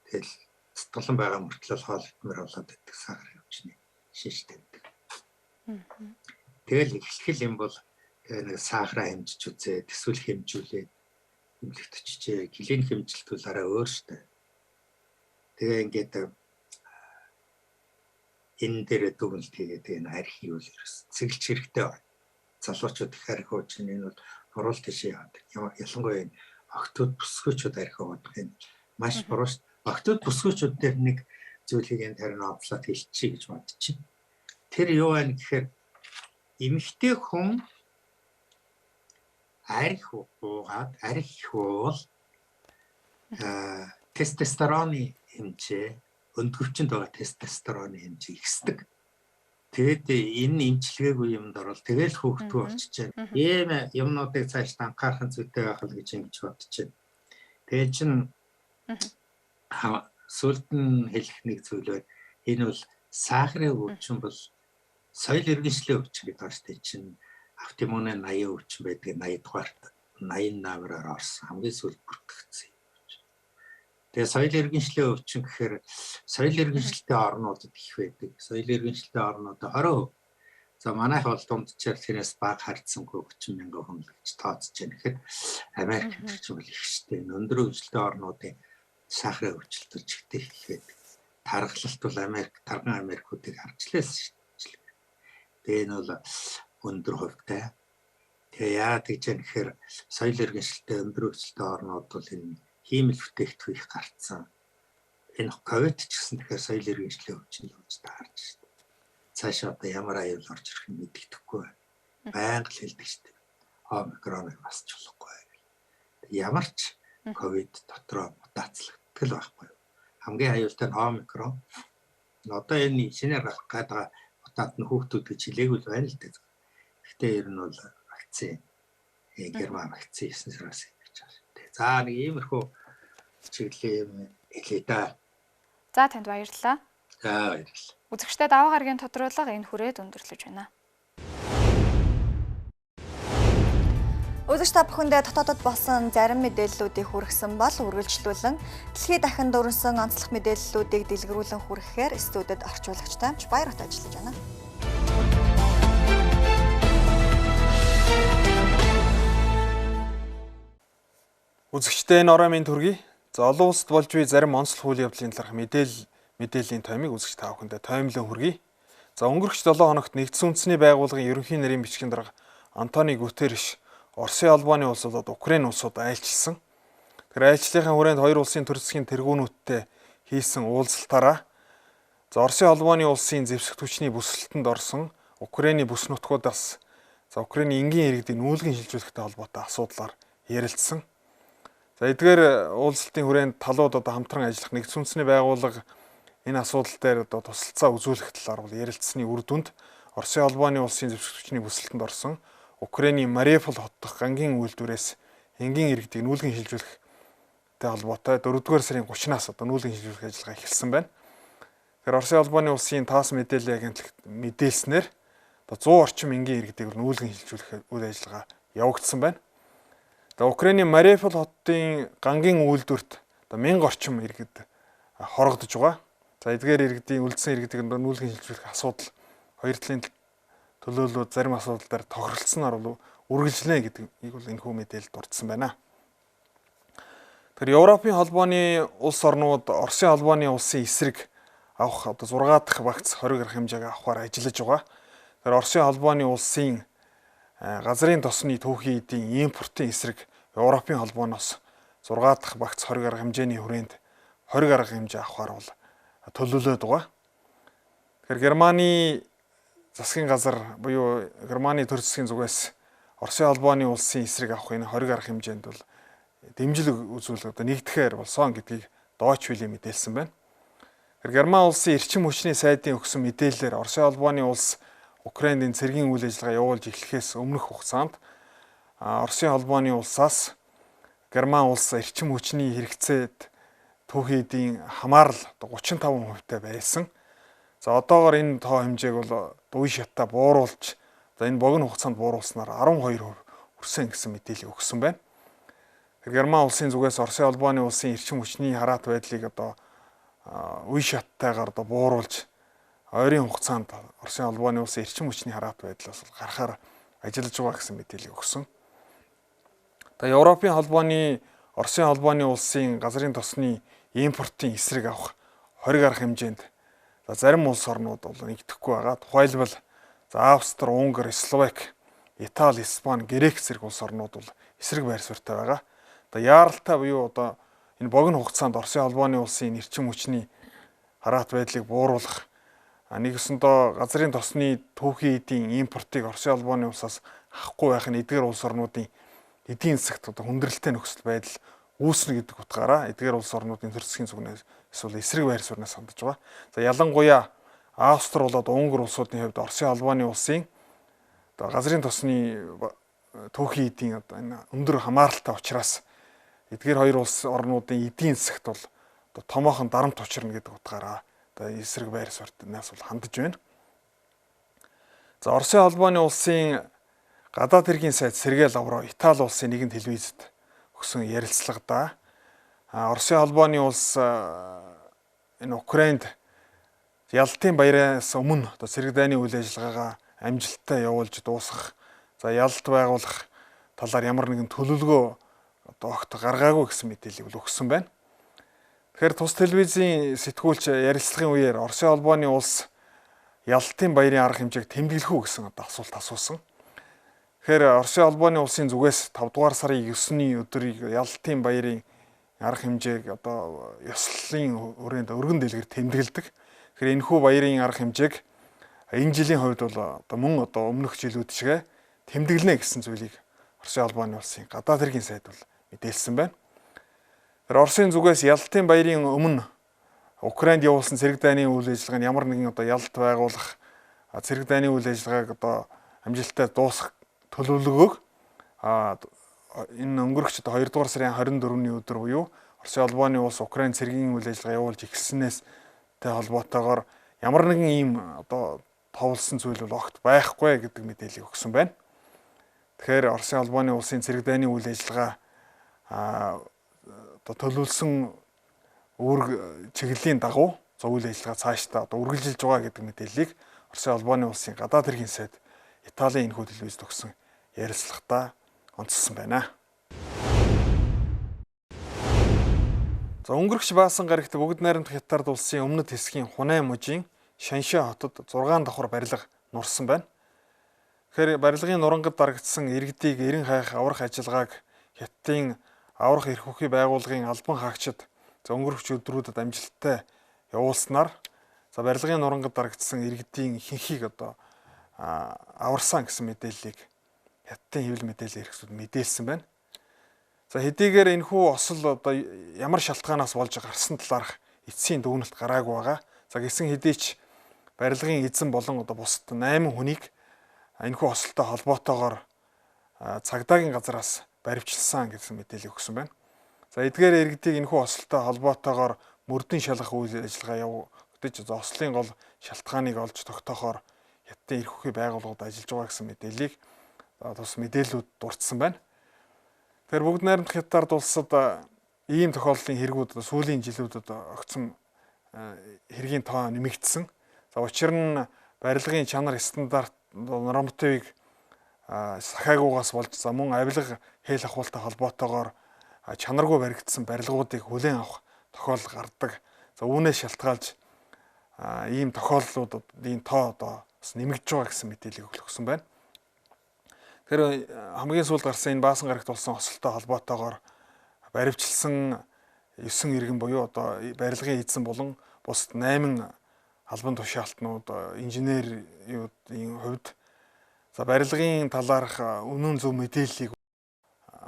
Тэгэл цэцгэлэн байгаа мөртлөө хоол идмээр болоод идэх сахарын өвчний шинж тэмдэг. Тэгэл эхлэх юм бол нэг сахараа хэмжиж үзээ, эсвэл хэмжүүлээд хэмлэгдчихжээ. Гэлэн хэмжилт бол арай өөр штэ. Тэгээ ингээд энэ дээр дүгнэлт хийгээд энэ арх юу л ерөөс цэглэж хэрэгтэй байна. Залуучууд их арх ууч энэ бол буруу тийшээ яваад. Ялангуяа охтууд бүсгүйчүүд арх уудаг энэ маш буруу ш. Охтууд бүсгүйчүүд дээр нэг зүйлийг энэ харин оцлоод хэлчихье гэж бодчих. Тэр юу вэ гэхээр эмэгтэй хүн арх уугаад арх уул тестостероны хэмжээ өндгөвчөнд байгаа тестостероны хэмжээ ихсдэг. Тэгээд энэ эмчилгээгүй юмд орвол тэгэл хөөгтгөө болчихж байна. Ийм юмнуудыг цааш анхаарах зүйтэй байх л гэж ингэж бодож байна. Тэгээд чинь сүлд нь хэлэх нэг зүйл байна. Энэ бол сахарын өвчин бол соёл иргэншлийн өвчин гэдэг ааштай чинь автоиммуны 80 өвчин байдаг 80 дугаарт 80 навраар орсон хамгийн сүүлд бүртгэгдсэн. Тэгээ соёл иргэншлийн өвчин гэхээр соёл иргэншилтэй орнуудад их байдаг. Соёл иргэншилтэй орнуудад 20%. За манайх бол дундчаар тэрнээс бага харьцангуй 30,000 хүн л гэж тооцож байна. Тэгэхээр Америк ч бол их штэ. Өндөр хөгжилтэй орнуудын сахарын өвчлөлт чигтэй их байдаг. Тархалт бол тарган Америкуудыг харчлаас штэ. Тэгээ энэ бол өндөр хувьтай. Тэгээ яагаад гэж юм гэхээр соёл иргэншилтэй өндөр хөгжилтэй орнууд бол энэ хиймэл бүтээгдэхүүн их гарцсан. Энэ ковид ч гэсэн тэгэхээр соёл иргэншлийн өвчин л үүсэж таарч шүү дээ. Цаашаа одоо ямар аюул орж ирэх нь мэддэхгүй байна. Байнга л хэлдэг шүү дээ. Омикроныг басч болохгүй. Ямар ч ковид дотроо мутацлагддаг л байхгүй юу. Хамгийн аюултай нь омикрон. Одоо энэ шинээр гарах гэдэг мутант нь хүүхдүүд гэж хэлээгүй л байна л дээ. Гэхдээ ер нь бол вакцин герман вакцин 9 сараас гэж байна. За нэг иймэрхүү чиглэлийн юм хэлээ да. За танд баярлалаа. За баярлалаа. Үзэгчдэд даваа гарагийн тодруулга энэ хүрээд өндөрлөж байна. Үзэгч та бүхэндээ дотоодод болсон зарим мэдээллүүдийг хүргэсэн бол үргэлжлүүлэн дэлхийд дахин дөрвсөн онцлог мэдээллүүдийг дэлгэрүүлэн хүргэхээр студид орчуулагч Тамч Баярт ажиллаж байна. Үзэгчдээ энэ орой минь төргий. За олон улсад болж буй зарим онцлог үйл явдлын талаарх мэдээллийн томыг үзэгч та бүхэндээ тоомлон хүргэе. За өнгөрөх 7 хоногт Нэгдсэн үндэсний байгууллагын ерөнхий нарийн бичгийн дарга Антонио Гутерриш Оросын албаны улс болоод Украин улсууд айлчилсан. Тэр айлчлалын хүрээнд хоёр улсын төр засгийн тэргүүнүүдтэй хийсэн уулзалтаараа Оросын албаны улсын зэвсэгт хүчний бүсэлтэнд орсон Украины бүс нутгуудаас Украины энгийн иргэдийг нүүлгэн шилжүүлэхтэй холбоотой асуудлаар ярилцсан. За эдгээр уулзалтын хүрээнд талууд одоо хамтран ажиллах Нэгдсэн үндэсний байгууллага энэ асуудал дээр одоо тусалцаа үзүүлэх талаар бол ярилцсаны үр дүнд Оросын албаны улсын зэвсэгт хүчний бүсэлтэнд орсон Украины Мариуполь хот дахь гангийн үйлдвэрээс энгийн иргэдийг нүүлгэн шилжүүлэхтэй холбоотой 4-р сарын 30-наас одоо нүүлгэн шилжүүлэх ажиллагаа эхэлсэн байна. Тэгэхээр Оросын албаны улсын таас мэдээллийн агентлаг мэдээлснээр 100 орчим энгийн иргэдийг нүүлгэн шилжүүлэх үйл ажиллагаа явагдсан байна. Тэгээ Украиний Мариуполь хотын гангийн үйлдвэрт 1000 орчим иргэд хорогдож байгаа. За эдгээр иргэдийн үлдсэн иргэдийг нүүлгэн шилжүүлэх асуудал хоёр талын төлөөлөл зарим асуудал дээр тохиролцсноор бол үргэлжлэнэ гэдгийг бол энэхүү мэдээлэлд дурдсан байна. Тэгэхээр Европын холбооны улс орнууд Оросын холбооны улсын эсрэг авах 6 дахь вакц 20 гаруй хэмжээг авахар ажиллаж байгаа. Тэгэхээр Оросын холбооны улсын газрын тосны түүхий эдийн импортын эсрэг Европын холбооноос 6 дахь вакц 20 гаруй хэмжээний хүрээнд 20 гаруй хэмжээ авахар бол төлөвлөд байгаа. Тэгэхээр Германы засгийн газар буюу Германы төр засгийн зүгээс Оросын холбооны улсын эсрэг авах энэ 20 гаруй хэмжээнд бол дэмжлэг үзүүлэх нэгдэхээр болсон гэдгийг Deutsche Welle мэдээлсэн байна. Герман улсын эрчим хүчний сайдын өгсөн мэдээлэлээр Оросын холбооны улс Украинд цэргийн үйл ажиллагаа явуулж эхлэхээс өмнөх хугацаанд Оросын холбооны улсаас Герман улс эрчим хүчний хэрэгцээд түүхий эдийн хамаарал 35% байсан. За одоогоор энэ тоо хэмжээг бол үе шатаа бууруулж энэ богино хугацаанд бууруулснаар 12% хүрсэн гэсэн мэдээлэл өгсөн байна. Герман улсын зүгээс Оросын холбооны улсын эрчим хүчний хараат байдлыг үе шаттайгаар бууруулж ойрын хугацаанд Оросын холбооны улсын эрчим хүчний хараат байдлаас гарахаар ажиллаж байгаа гэсэн мэдээлэл өгсөн. Тэгээ Европын холбооны Оросын холбооны улсын газрын тосны импортын эсрэг авах 20 гаруй хэмжээнд зарим улс орнууд бол нэгдэхгүй байгаа. Тухайлбал Австри, Унгар, Словак, Итали, Испани, Грек зэрэг улс орнууд бол эсрэг байр суурьтай байгаа. Яаралтай буюу энэ богино хугацаанд Оросын холбооны улсын эрчим хүчний хараат байдлыг бууруулах нэгсэндээ газрын тосны түүхий эдийн импортыг Оросын холбооны улсаас авахгүй байх нь эдгээр улс орнуудын эдийн засагт хүндрэлтэй нөхцөл байдал үүснэ гэдэг утгаараа эдгээр улс орнуудын төр засгийн зүгнээс эсвэл эсрэг байр сууриас хандж байгаа. За ялангуяа Австри болоод Унгар улсуудын хувьд Оросын холбооны улсын газрын тосны түүхий эдийн энэ өндөр хамааралтай учраас эдгээр хоёр улс орнуудын эдийн засагт бол томоохон дарамт учирна гэдэг утгаараа эсрэг байр суурьнаас бол хандж байна. За Оросын холбооны улсын гадаад хэргийн сайд Сергей Лавров Итали улсын нэгэн телевизэд өгсөн ярилцлагада Оросын холбооны улс энэ Украинд Ялтын баяраас өмнө цэрэг дайны үйл ажиллагаагаа амжилттай явуулж дуусгах, за ялалт байгуулах талаар ямар нэгэн төлөвлөгөө огт гаргаагүй гэсэн мэдээллийг өгсөн байна. Тэгэхээр тус телевизийн сэтгүүлч ярилцлагын үеэр Оросын холбооны улс ялалтын баярын арга хэмжээг тэмдэглэх үү гэсэн асуулт асуусан. Тэгэхээр Оросын холбооны улсын зүгээс 5 дугаар сарын 9-ний өдрийг ялалтын баярын арга хэмжээг ёслолын хүрээнд өргөн дэлгэр тэмдэглэдэг. Тэгэхээр энэхүү баярын арга хэмжээг энэ жилийн хувьд бол мөн өмнөх жилүүд шигэ тэмдэглэнэ гэсэн зүйлийг Оросын холбооны улсын гадаад хэргийн сайд бол мэдээлсэн байна. Тэр Оросын зүгээс ялалтын баярын өмнө Украинд явуулсан цэрэг дайны үйл ажиллагааны ямар нэгэн ялалт байгуулах, цэрэг дайны үйл ажиллагааг амжилттай дуусгах төлөвлөгөөг энэ өнгөрөх 2 дугаар сарын 24-ний өдөр буюу Оросын холбооны улс Украин цэргийн үйл ажиллагаа явуулж эхэлснээс холбоотойгоор ямар нэгэн ийм товлсон зүйл бол огт байхгүй гэдэг мэдээллийг өгсөн байна. Тэгэхээр Оросын холбооны улсын цэрэг дайны үйл ажиллагаа төлөвлөсөн үүрэг чиглэлийн дагуу үйл ажиллагаа цаашдаа үргэлжилж байгаа гэдэг мэдээллийг Оросын холбооны улсын гадаад хэргийн сайд Италийн энэхүү телевизэд өгсөн ярилцлагатаа онцлсан байна. За өнгөрөгч баасан гарагт бүгд найрамдах Хятад улсын өмнөд хэсгийн Хунай мужийн Шанши хотод 6 давхар барилга нурсан байна. Тэгэхээр барилгын нурангад дарагдсан иргэдийг эрен хайх аврах ажиллагааг Хятадын аврах эрх ухий байгууллагын албан хаагчид өнгөрөгч өдрүүдэд амжилттай явуулснаар барилгын нурангад дарагдсан иргэдийн ихэнхийг аварсан гэсэн мэдээллийг Хятадын хэвлэл мэдээллийн эрхсүүд мэдээлсэн байна. За хэдийгээр энэхүү осол ямар шалтгаанаас болж гарсан талаарх эцсийн дүгнэлт гараагүй байгаа. За гэсэн хэдий ч барилгын эзэн болон бусад 8 хүнийг энэхүү осолтой холбоотойгоор цагдаагийн газраас баривчилсан гэсэн мэдээлэл өгсөн байна. За эдгээр иргэдийг энэхүү осолтой холбоотойгоор мөрдөн шалгах үйл ажиллагаа явагдаж ослын гол шалтгааныг олж тогтоохоор хятадын эрх ухааны байгууллагууд ажиллаж байгаа гэсэн мэдээллийг тус мэдээллүүд дурдсан байна. Тэгэхээр бүгд найрамдах хятад улсад ийм тохиолдлын хэрэгүүд сүүлийн жилүүдэд огцом хэргийн тоо нэмэгдсэн. За учир нь барилгын чанар стандарт нормативыг сахиагуугаас болж за мөн авилга хэл ахуйтай холбоотойгоор чанаргүй баригдсан барилгуудыг хүлээн авах тохиолдол гардаг. За үүнээс шалтгаалж ийм тохиолдлуудын тоо одоо бас нэмэгдэж байгаа гэсэн мэдээллийг өгсөн байна. Тэгэхээр хамгийн сүүлд гарсан энэ баасан гарагт болсон осолтой холбоотойгоор баривчилсан 9 иргэн буюу одоо барилгын эзэн болон бусад 8 албан тушаалтнууд инженерийн хувьд за барилгын талаарх үнэн зөв мэдээллийг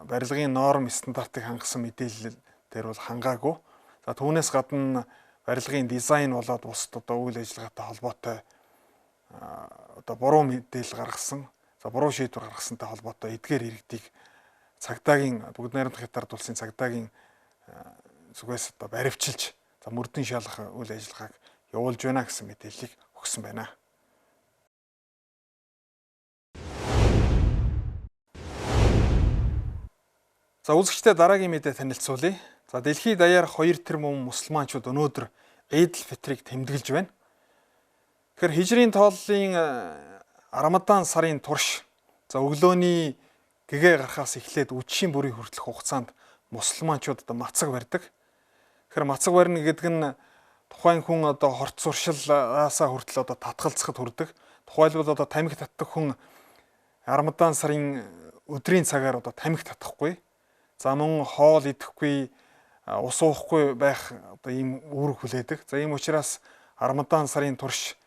барилгын норм стандартыг хангасан мэдээлэл дээр бол хангаагүй. За түүнээс гадна барилгын дизайн болоод бусад одоо үйл ажиллагаатай холбоотой одоо буруу мэдээлэл гаргасан, за буруу шийдвэр гаргасантай холбоотой эдгээр иргэдийг цагдаагийн бүгд найрамдах хятад улсын цагдаагийн зүгээс одоо баривчилж за мөрдөн шалгах үйл ажиллагааг явуулж байна гэсэн мэдээллийг өгсөн байна. За үзэгчдээ дараагийн мэдээ танилцуулъя. За дэлхийд даяарх 2 тэрбум мусульманчууд өнөөдөр Эйд аль-Фитрийг тэмдэглэж байна. Тэгэхээр хижрийн тооллын Рамадан сарын турш за өглөөний гэгээ гарахаас эхлээд үдшийн бүрийн хүртэлх хугацаанд мусульманчууд одоо мацаг барьдаг. Тэгэхээр мацаг барьна гэдэг нь тухайн хүн одоо хорт суршилаасаа хүртэл одоо татгалзахад хүрдэг. Тухайлбал одоо тамхи татдаг хүн Рамадан сарын өдрийн цагаар одоо тамхи татахгүй. За мөн хоол идэхгүй, ус уухгүй байх одоо ийм үүрэг хүлээдэг. За ийм учраас Рамадан сарын турш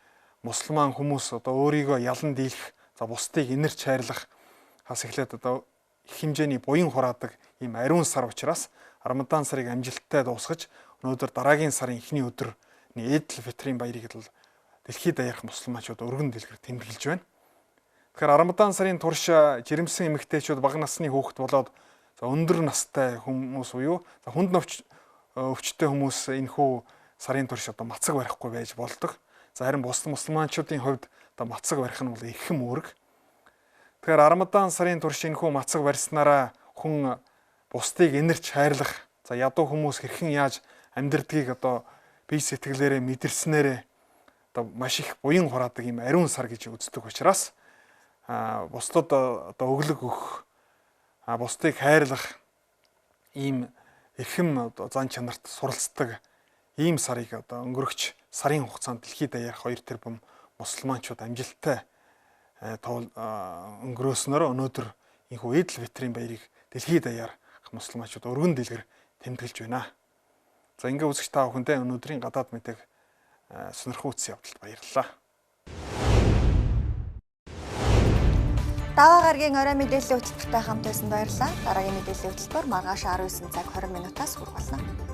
мусульман хүмүүс одоо өөрийгөө ялан дийлэх, за бусдыг инэрч хайрлах хас эхлээд одоо их хэмжээний буян хураадаг ийм ариун сар учраас Рамадан сарыг амжилттай дуусгаж өнөөдөр дараагийн сарын эхний өдрний Эйд аль-Фитрийн баярыг л дэлхийд даяарх мусульманчууд өргөн дэлгэр тэмдэглэж байна. Тэгэхээр Рамадан сарын турш жирэмсэн эмэгтэйчүүд бага насны хүүхэд болоод өндөр настай хүмүүс буюу хүнд өвчтэй хүмүүс энэхүү сарын турш одоо мацаг барихгүй байж болдог. За харин бусад мусульманчуудын хувьд одоо мацаг барих нь бол эрхэм үүрэг. Тэгэхээр Рамадан сарын турш энэхүү мацаг барьснараа хүн бусдыг инэрч хайрлах, за ядуу хүмүүс хэрхэн яаж амьдрдгийг одоо бие сэтгэлээрээ мэдэрснээрээ одоо маш их буян хураадаг юм ариун сар гэж үздэг учраас бусдад одоо өглөг өгөх, бусдыг хайрлах ийм эрхэм одоо зан чанарт суралцдаг ийм сарыг одоо өнгөрөгч сарын хугацаанд дэлхийд даяарх 2 тэрбум мусульманчууд амжилттай өнгөрөөснөөр өнөөдөр энэхүү Эйд аль-Фитрийн баярыг дэлхийд даяарх мусульманчууд өргөн дэлгэр тэмдэглэж байна. За ингээ үзэгч та бүхэндээ өнөөдрийн гадаад мэдээг сонирхол үзсэн явдалд баярлалаа. Даваа гарагийн орой мэдээллийн хөтөлбөртэй хамт байсан баярлалаа. Дараагийн мэдээллийн хөтөлбөр маргааш 19 цаг 20 минутаас хүрэх болно.